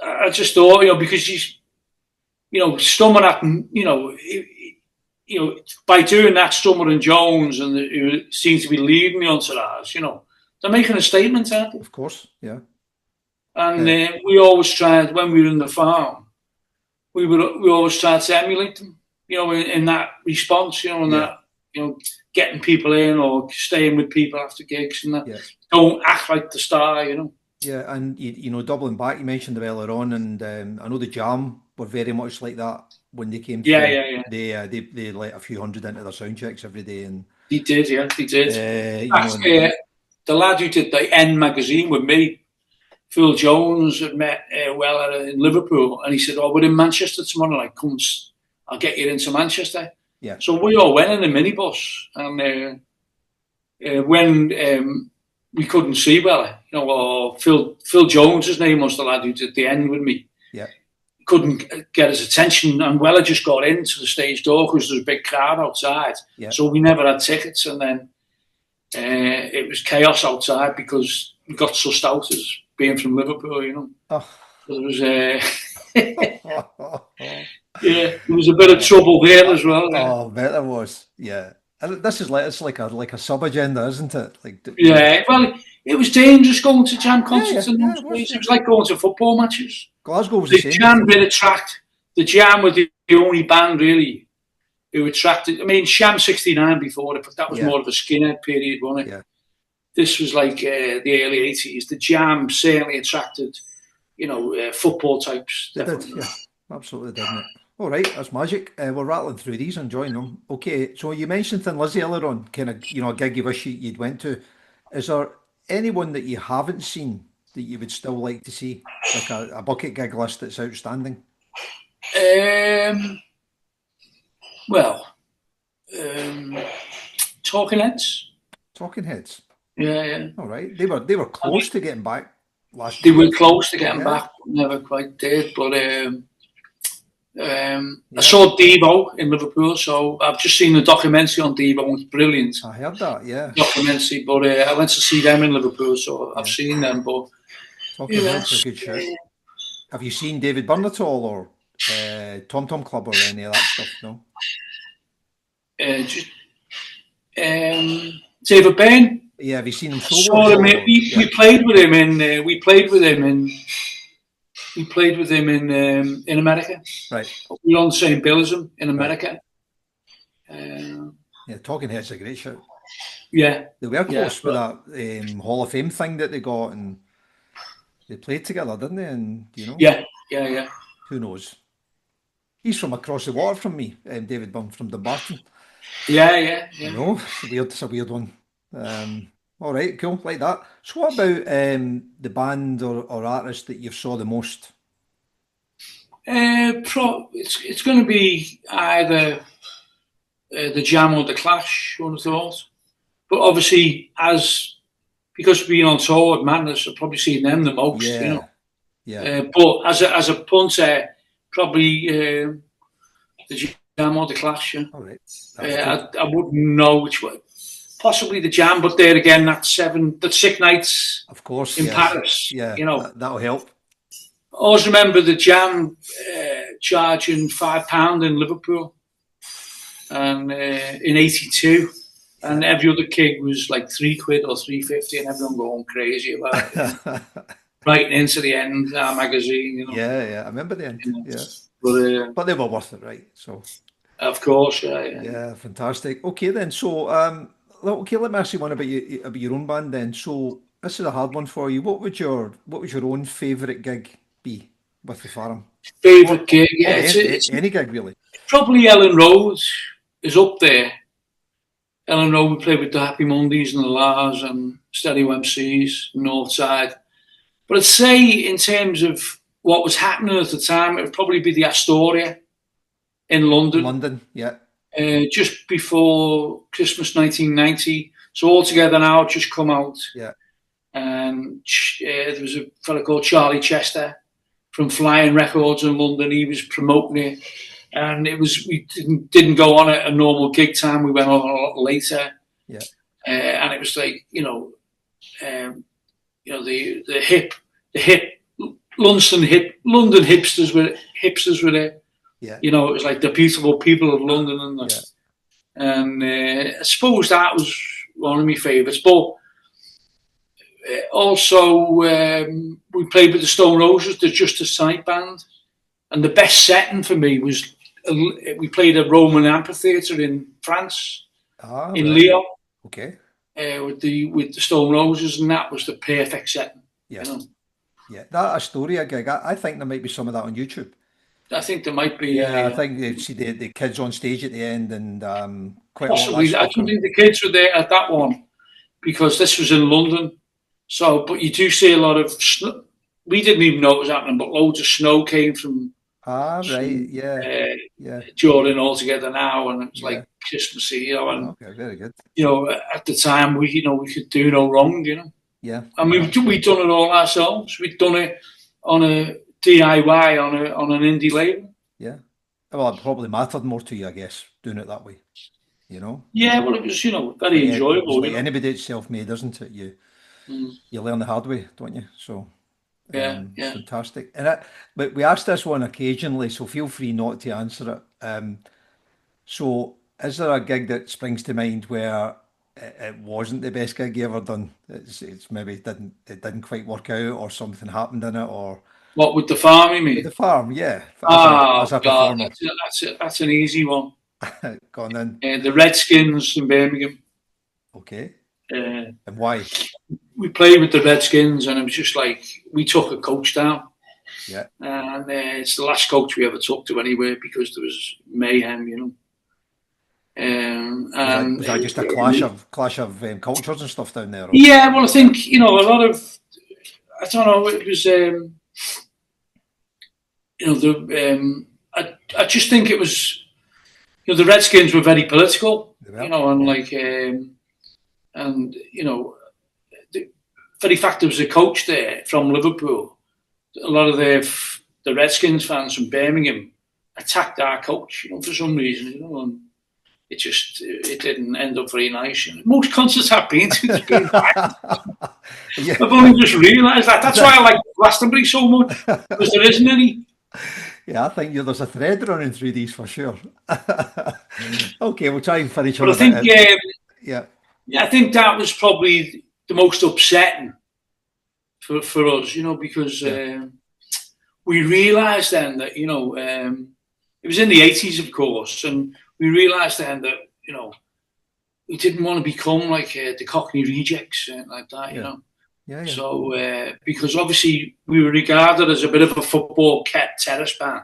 I just thought, you know, because you know, Stummer at, you know, by doing that, Stummer and Jones, and who seem to be leading the entourage, you know, they're making a statement, aren't they? Of course, yeah. And we always tried, when we were in the farm, we always tried to emulate them, you know, in that response, you know, and that, you know, getting people in or staying with people after gigs and that. Don't act like the star, you know. Yeah, and you know, doubling back, you mentioned earlier on, and I know the Jam were very much like that when they came through. Yeah. They let a few hundred into their sound checks every day, and he did. the lad who did the N magazine with me, Phil Jones, had met in Liverpool, and he said, "Oh, we're in Manchester tomorrow night. Come, I'll get you into Manchester." Yeah. So we all went in a minibus, and when we couldn't see well, you know, or Phil Jones, his name was the lad who did the End with me. Yeah. Couldn't get his attention, and Weller just got into the stage door because there was a big crowd outside. Yeah. So we never had tickets, and then it was chaos outside because we got sussed out as being from Liverpool, you know. Oh. So there was there was a bit of trouble there as well. Oh, I bet there was. Yeah. This is like, it's like a sub agenda, isn't it? Like, well, it was dangerous going to Jam concerts in those days. It was like going to football matches. Glasgow was the same. Jam did attract. The Jam were the only band really who attracted. I mean, Sham '69 before it, but that was more of a skinhead period, wasn't it? Yeah. This was like the early '80s. The Jam certainly attracted, you know, football types. They did, yeah, absolutely, didn't it? All right, that's magic. We're rattling through these, enjoying them. Okay, so you mentioned Thin Lizzy earlier on, kind of, you know, a gig you wish you'd went to. Is there anyone that you haven't seen that you would still like to see, like a bucket gig list that's outstanding? Talking Heads. Talking Heads. Yeah. All right, they were close to getting back last year. They were close to getting back, never quite did, but. I saw Devo in Liverpool, so I've just seen the documentary on Devo. It's brilliant. I heard that, yeah. Documentary, but I went to see them in Liverpool, so I've seen them. But Talking Heads are a good show. Have you seen David Byrne at all, or Tom Tom Club, or any of that stuff? No. David Byrne. Yeah, have you seen him solo? We played with him in. We played with him in America. Right. We were on the same bill as him in America. Yeah, Talking Heads are a great show. Yeah. They were close with that Hall of Fame thing that they got, and they played together, didn't they? And you know. Yeah. Who knows? He's from across the water from me, David Byrne from Dumbarton. Yeah. I know, it's a weird one. All right, cool, like that. So what about the band or artist that you saw the most? It's going to be either the Jam or the Clash, one of those. But obviously, because being on tour with Madness, I've probably seen them the most, you know. Yeah. But as a punter, probably the Jam or the Clash. Yeah. All right. I wouldn't know which way. Possibly the Jam, but there again, that's 6 nights. Of course, in Paris. Yeah, you know that'll help. I always remember the Jam charging £5 in Liverpool, and in '82, and every other gig was like £3 or £3.50, and everyone going crazy about it. Right into the end magazine, Yeah, I remember the end. Yeah, But but they were worth it, right? So of course, yeah. yeah, fantastic. Okay then, so okay, let me ask you one about your own band then. So this is a hard one for you. What would your own favourite gig be with the Farm? Favourite Or gig, or yeah, any gig really? probably Ellen Road is up there. Ellen Road, we played with the Happy Mondays and the Lars and Stereo MCs, Northside. But I'd say in terms of what was happening at the time, it would probably be the Astoria in In London, London, yeah, just before Christmas 1990. So Altogether Now had just come out, yeah, and there was a fella called Charlie Chester from Flying Records in London. He was promoting it, and we didn't go on at a normal gig time. We went on a lot later, yeah, and it was like the hip London hipsters were there. yeah, It was like the beautiful people of London, yeah. and I suppose that was one of my favourites. But also, we played with the Stone Roses, the Justice Sight band, and the best setting for me was we played at Roman Amphitheatre in France, in Right. Lyon, Okay. with the Stone Roses, and that was the perfect setting. Yeah. You know, Yeah. That Astoria gig, I think there might be some of that on YouTube. I think there might be. Yeah, I think you see the kids on stage at the end and quite a lot of that Possibly, I stuff don't from. think the kids were there at that one because this was in London. So, but you do see a lot of snow. We didn't even know it was happening, but loads of snow came from Right. Yeah. Yeah. Jordan Altogether Now, and it was Yeah. like Christmassy, and Okay. Very good. at the time we could do no wrong, Yeah. and we'd done it all ourselves. We'd done it on a DIY on an indie label. Yeah. Well, it probably mattered more to you, I guess, doing it that way. Yeah, well, it was Like very it's enjoyable. like anybody that's self-made, isn't it? You learn the hard way, don't you? So Yeah, it's yeah. fantastic. But we ask this one occasionally, so feel free not to answer it. So is there a gig that springs to mind where it wasn't the best gig you ever done? It's maybe it didn't quite work out, or something happened in it, or What with the farm, you with mean? the Farm, yeah, Oh as a God, performer, that's an easy one. gone in. The Redskins in Birmingham. Okay, Uh, and why? we played with the Redskins, and it was just like we took a coach down, Yeah, and it's the last coach we ever took to anywhere because there was mayhem. And was that just a clash of cultures and stuff down there? Or? yeah, well, I think a lot of I don't know. It was I just think it was the Redskins were very political, Yeah, and like and the very fact there was a coach there from Liverpool. A lot of the Redskins fans from Birmingham attacked our coach, for some reason, and it didn't end up very nice. Most concerts I've been to, it's been yeah. I've only just realised that. That's why I like Glastonbury so much, because there isn't any. Yeah, I think there's a thread running through these for sure. Okay, we'll try and finish on But I a bit. think, Yeah, I think that was probably the most upsetting for us, because yeah, we realised then that it was in the 80s, of course, and we realised then that we didn't want to become like the Cockney Rejects, like that, yeah, yeah, So because obviously we were regarded as a bit of a football terrace band,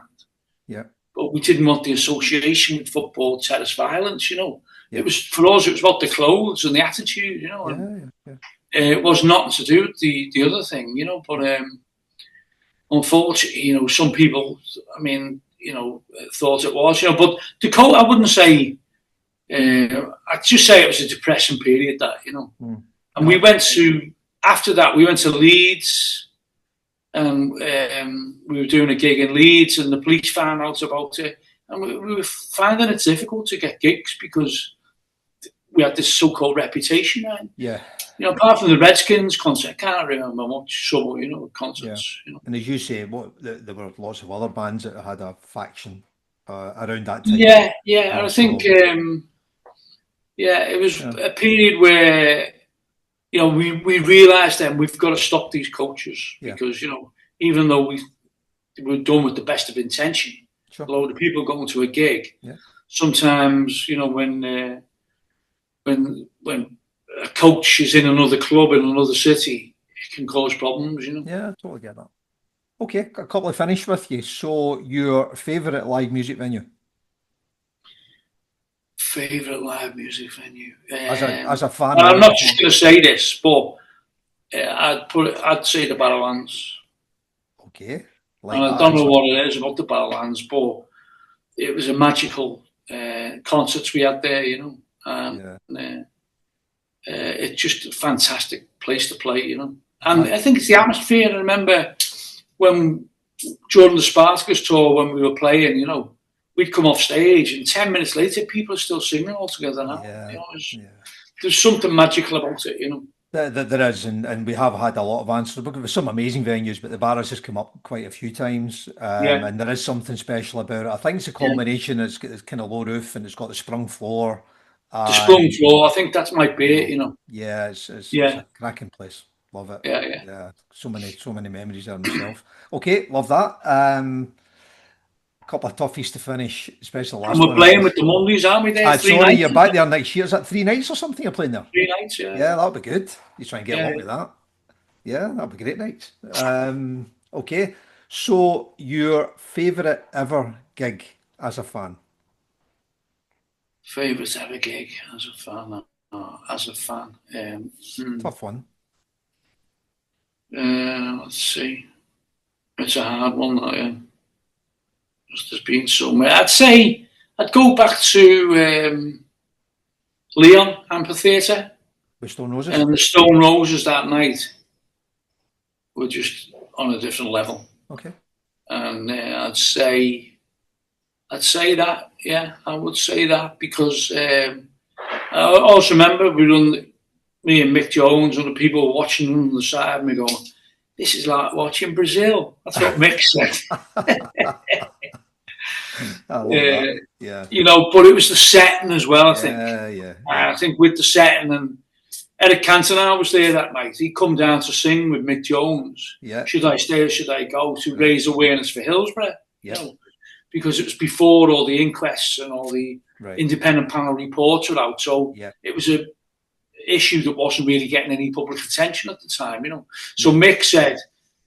yeah, but we didn't want the association with football terrace violence. yeah, It was for us. It was about the clothes and the attitude. And yeah. it was nothing to do with the other thing. But unfortunately, some people, thought it was. But the coat, I wouldn't say. I'd just say it was a depressing period. Mm. And we went to. After that, we went to Leeds, and we were doing a gig in Leeds, and the police found out about it, and we were finding it difficult to get gigs because we had this so-called reputation. And, Yeah, apart from the Redskins concert, I can't remember much summer, concerts. and as you say, there were lots of other bands that had a faction around that time. Yeah, and I think So Yeah, it was a period where, we realised then we've got to stop these coaches because, even though we were done with the best of intention, a load of people going to a gig, sometimes, when a coach is in another club in another city, it can cause problems, Yeah, I totally get that. Okay, got a couple to finish with you. So, your favourite live music venue? Favourite live music venue? As a fan, I'm not just going to say this, but I'd say the Barrowlands. Okay. And I don't know what it is about the Barrowlands, but it was a magical concerts we had there, it's just a fantastic place to play, And I think it's the atmosphere. I remember when during the Spartacus tour when we were playing, we'd come off stage and 10 minutes later people are still singing all together now. There's something magical about it, There is, and we have had a lot of answers. We've got some amazing venues, but the Barras has come up quite a few times, and there is something special about it. I think it's a combination. It's got this kind of low roof, and it's got the sprung floor. The sprung floor, I think that's my bit, Yeah, it's a cracking place. Love it. Yeah. So many memories there myself. Okay, love that. A couple of toughies to finish, especially the last one. And we're playing with the Mondays, aren't we? There, sorry, you're back there next year. Is that 3 nights or something you're playing there? 3 nights, yeah. Yeah, that'll be good. You try and get along with that. Yeah, that'll be great nights. Okay, so your favourite ever gig as a fan? Favourite ever gig as a fan? Tough one. Let's see. It's a hard one, that, there's been so many. I'd say I'd go back to Leon Amphitheatre. With Stone Roses? And the Stone Roses that night were just on a different level. Okay. And I'd say that, I would say that because I also remember me and Mick Jones and the people watching on the side of me going, this is like watching Brazil. That's what Mick said. I love that. Yeah. But it was the setting as well, I think. Yeah. I think with the setting, and Eric Cantona was there that night. He come down to sing with Mick Jones. Yeah. Should I stay or should I go, to raise awareness for Hillsborough? Yeah. Because it was before all the inquests and all the independent panel reports were out. So it was a issue that wasn't really getting any public attention at the time, So Mick said,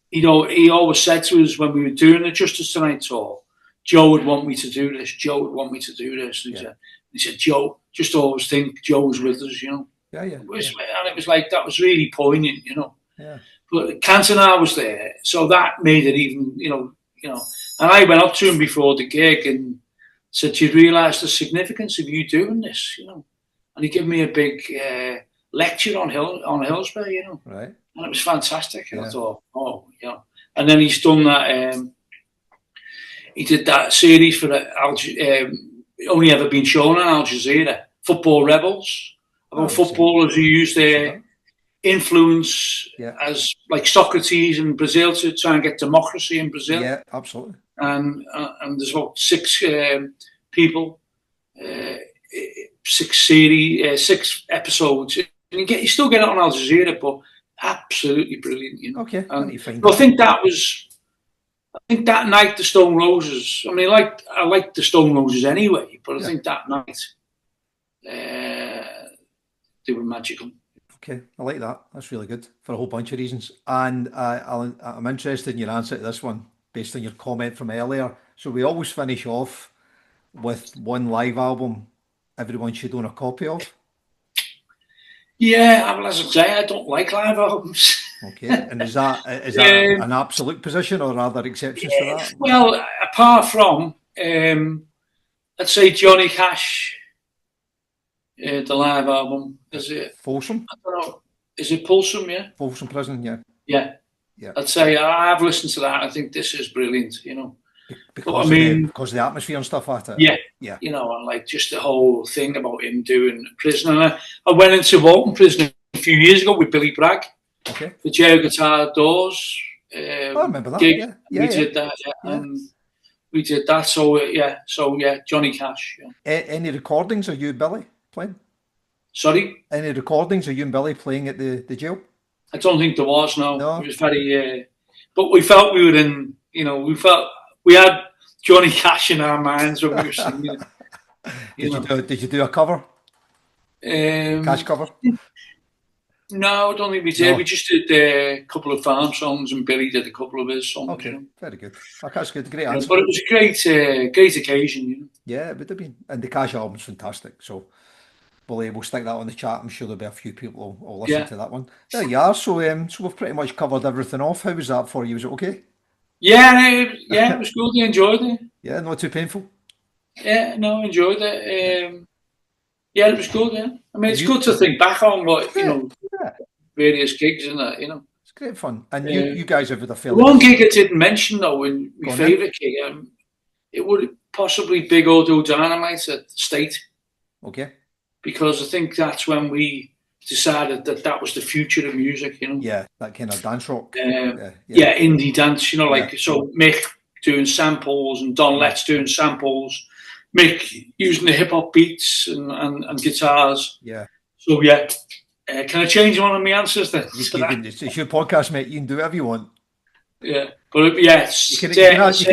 he always said to us when we were doing the Justice Tonight tour, Joe would want me to do this. Joe would want me to do this. And he said, Joe, just always think Joe's with us, Yeah. And it was like, that was really poignant, Yeah. But Cantona was there, so that made it even, And I went up to him before the gig and said, do you realise the significance of you doing this, And he gave me a big lecture on Hillsborough, Right. And it was fantastic. And I thought, And then he's done that. He did that series for only ever been shown on Al Jazeera, Football Rebels, about footballers who use their influence as like Socrates in Brazil to try and get democracy in Brazil. Yeah, absolutely. And there's about 6 people, 6 episodes. And you still get it on Al Jazeera, but absolutely brilliant, Okay, I think that night the Stone Roses. I mean, I like the Stone Roses anyway, but I think that night they were magical. Okay, I like that. That's really good for a whole bunch of reasons. And Alan, I'm interested in your answer to this one based on your comment from earlier. So we always finish off with one live album everyone should own a copy of. Yeah, well, as I say, I don't like live albums. Okay, and is that an absolute position, or are there exceptions to that? Well, apart from, let's say Johnny Cash, the live album, is it Folsom? I don't know. Is it Folsom? Yeah. Folsom Prison, yeah. Yeah. I'd say I've listened to that. I think this is brilliant. Because of the atmosphere and stuff like that. Yeah. And like just the whole thing about him doing prison. And I went into Hooton prison a few years ago with Billy Bragg. Okay. The Jail Guitar Doors. I remember that. Gig. We did that. And we did that. So Johnny Cash. Yeah. Any recordings of you, Billy, playing? Sorry, Any recordings of you and Billy playing at the jail? I don't think there was. No, it No. was very. But we felt we were in. We felt we had Johnny Cash in our minds when we were singing it. You know. Did you do a cover? Cash Um, cover? no, I don't think we did. We No. just did a couple of farm songs, and Billy did a couple of his songs. Okay, very good. That's good. Great answer. But it was a great occasion. Yeah, it would have been. And the Cash album's fantastic. So we'll stick that on the chat. I'm sure there'll be a few people who'll listen Yeah, to that one. There you are. So we've pretty much covered everything off. How was that for you? Was it okay? yeah, it was good. I enjoyed it. Yeah, not too painful. Yeah, no, I enjoyed it. Yeah, it was good. Yeah, I mean, And it's good to think back on what yeah, yeah, various gigs and that. it's great fun. And you Uh, guys have had a the fairly one busy. gig I didn't mention though, in Go my on then. favourite gig, it would possibly Big Audio Dynamite at State, Okay. because I think that's when we decided that was the future of music. Yeah, that kind of dance rock. Uh, Yeah. yeah, indie dance. Yeah. So Mick doing samples and Don Yeah. Letts doing samples, Mick using the hip hop beats and guitars. Yeah. So yeah, can I change one of my answers then? It's your podcast, mate. You can do whatever you want. Yeah, but yeah, You can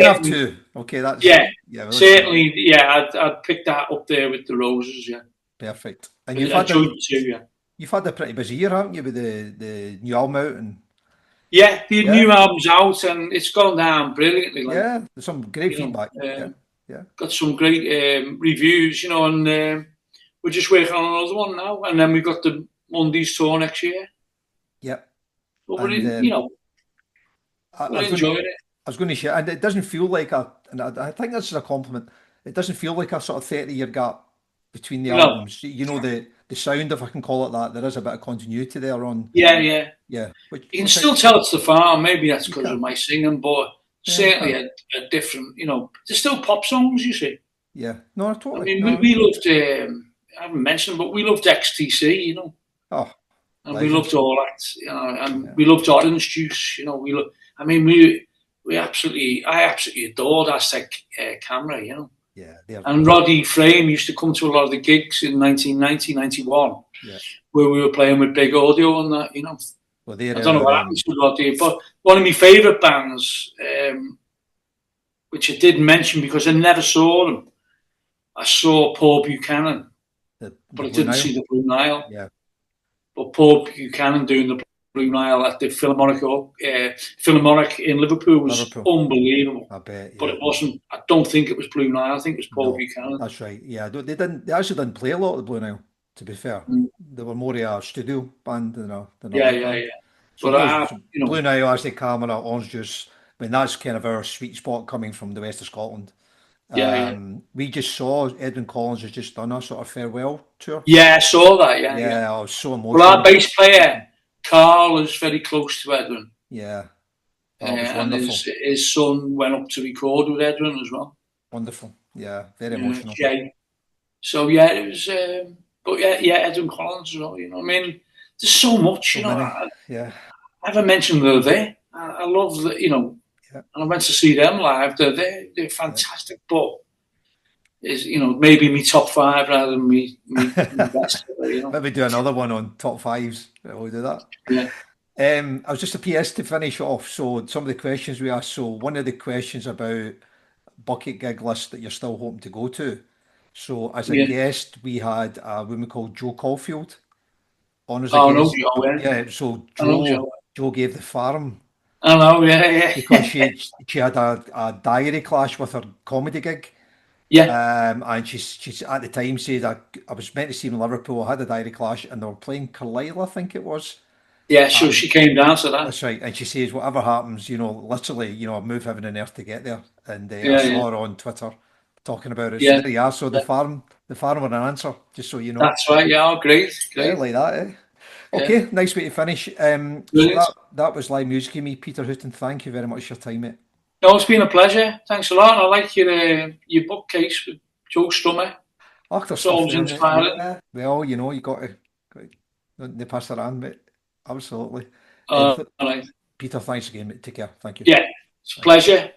have two. Okay, that's yeah, yeah. certainly, yeah. I'd pick that up there with the Roses. Yeah, Perfect. And I joined the two. Yeah, you've had a pretty busy year, haven't you, with the new album out and yeah. The yeah, new album's out and it's gone down brilliantly. Like, yeah. There's some great feedback. Yeah. got some great reviews. And we're just working on another one now. And then we've got the Mondays tour next year. Yeah. But And we're enjoying it. I was going to share, and it doesn't feel like and I think this is a compliment. It doesn't feel like a sort of 30-year gap between the No, albums. You know, the sound, if I can call it that, there is a bit of continuity there on, yeah. yeah. You can still tell it's the farm. Maybe that's You because of can. my singing, but Yeah, you certainly can. a different. There's still pop songs. You see. Yeah. No, I totally. mean, No. we loved. I haven't mentioned, but we loved XTC. Oh, And we loved legends. all that. And Yeah. we loved Orange Juice. I absolutely adored Aztec Camera. Yeah. And Roddy Frame used to come to a lot of the gigs in 1990, 91, Yeah. where we were playing with Big Audio and that. Well, I don't know what happened to Roddy, but one of my favourite bands, which I didn't mention because I never saw them. I saw Paul Buchanan, the but I Blue didn't Nile. see the Blue Nile. Yeah. But Paul Buchanan doing the Blue Nile at the Philharmonic in Liverpool was Liverpool. unbelievable. I bet. But Yeah. it wasn't. I don't think it was Blue Nile. I think it was Paul No, Buchanan. that's right. Yeah, they didn't. They actually didn't play a lot of the Blue Nile. To be fair, Mm. they were more of a studio band than a Yeah, live yeah, band. yeah. So But those Blue Nile, Aztec Camera, Orange Juice. I mean, that's kind of our sweet spot coming from the west of Scotland. yeah. We just saw Edwin Collins has just done a sort of farewell tour. Yeah, I saw that. Yeah, yeah. Yeah, I was so Well, our emotional. bass player Carl is very close to Edwin, Yeah, that was and wonderful. his son went up to record with Edwin as well. Wonderful. Yeah, very emotional. Jay. So yeah, it was. But yeah, Edwin Collins as well. I mean, there's so much. So many. Yeah, I haven't mentioned they're there. I love that. yeah, And I went to see them live. They're fantastic. But is maybe me top five rather than me best. Maybe do another one on top fives. We'll do that. Yeah. I was just a PS to finish off. So some of the questions we asked. So one of the questions about bucket gig list that you're still hoping to go to. So as a Yeah. guest, we had a woman called Joe Caulfield on as a Oh no, guest. Joe. Yeah. Yeah. So I know Joe. Joe gave the farm I know. Yeah. because she had a diary clash with her comedy gig. Yeah. And she's at the time said I was meant to see him in Liverpool. I had a diary clash, and they were playing Carlisle, I think it was. Yeah. So she came down to that. That's right. And she says, whatever happens, literally, I move heaven and earth to get there. And I Yeah. saw her on Twitter talking about it. So Yeah. there you are. So Yeah. the farm were an answer, just so you know. That's right. Yeah. Oh, great. Yeah, Great. like that, eh? Yeah. Okay, nice way to finish. So Brilliant. that was live music with me, Peter Hooton. Thank you very much for your time, mate. No, it's been a pleasure. Thanks a lot. I like your bookcase with Joe Strummer. Oh, there's It's stuff always there, mate. inspiring. Yeah. Well, you got to pass it on, mate. Absolutely. All right. Peter, thanks again, mate. Take care. Thank you. Yeah. It's a pleasure.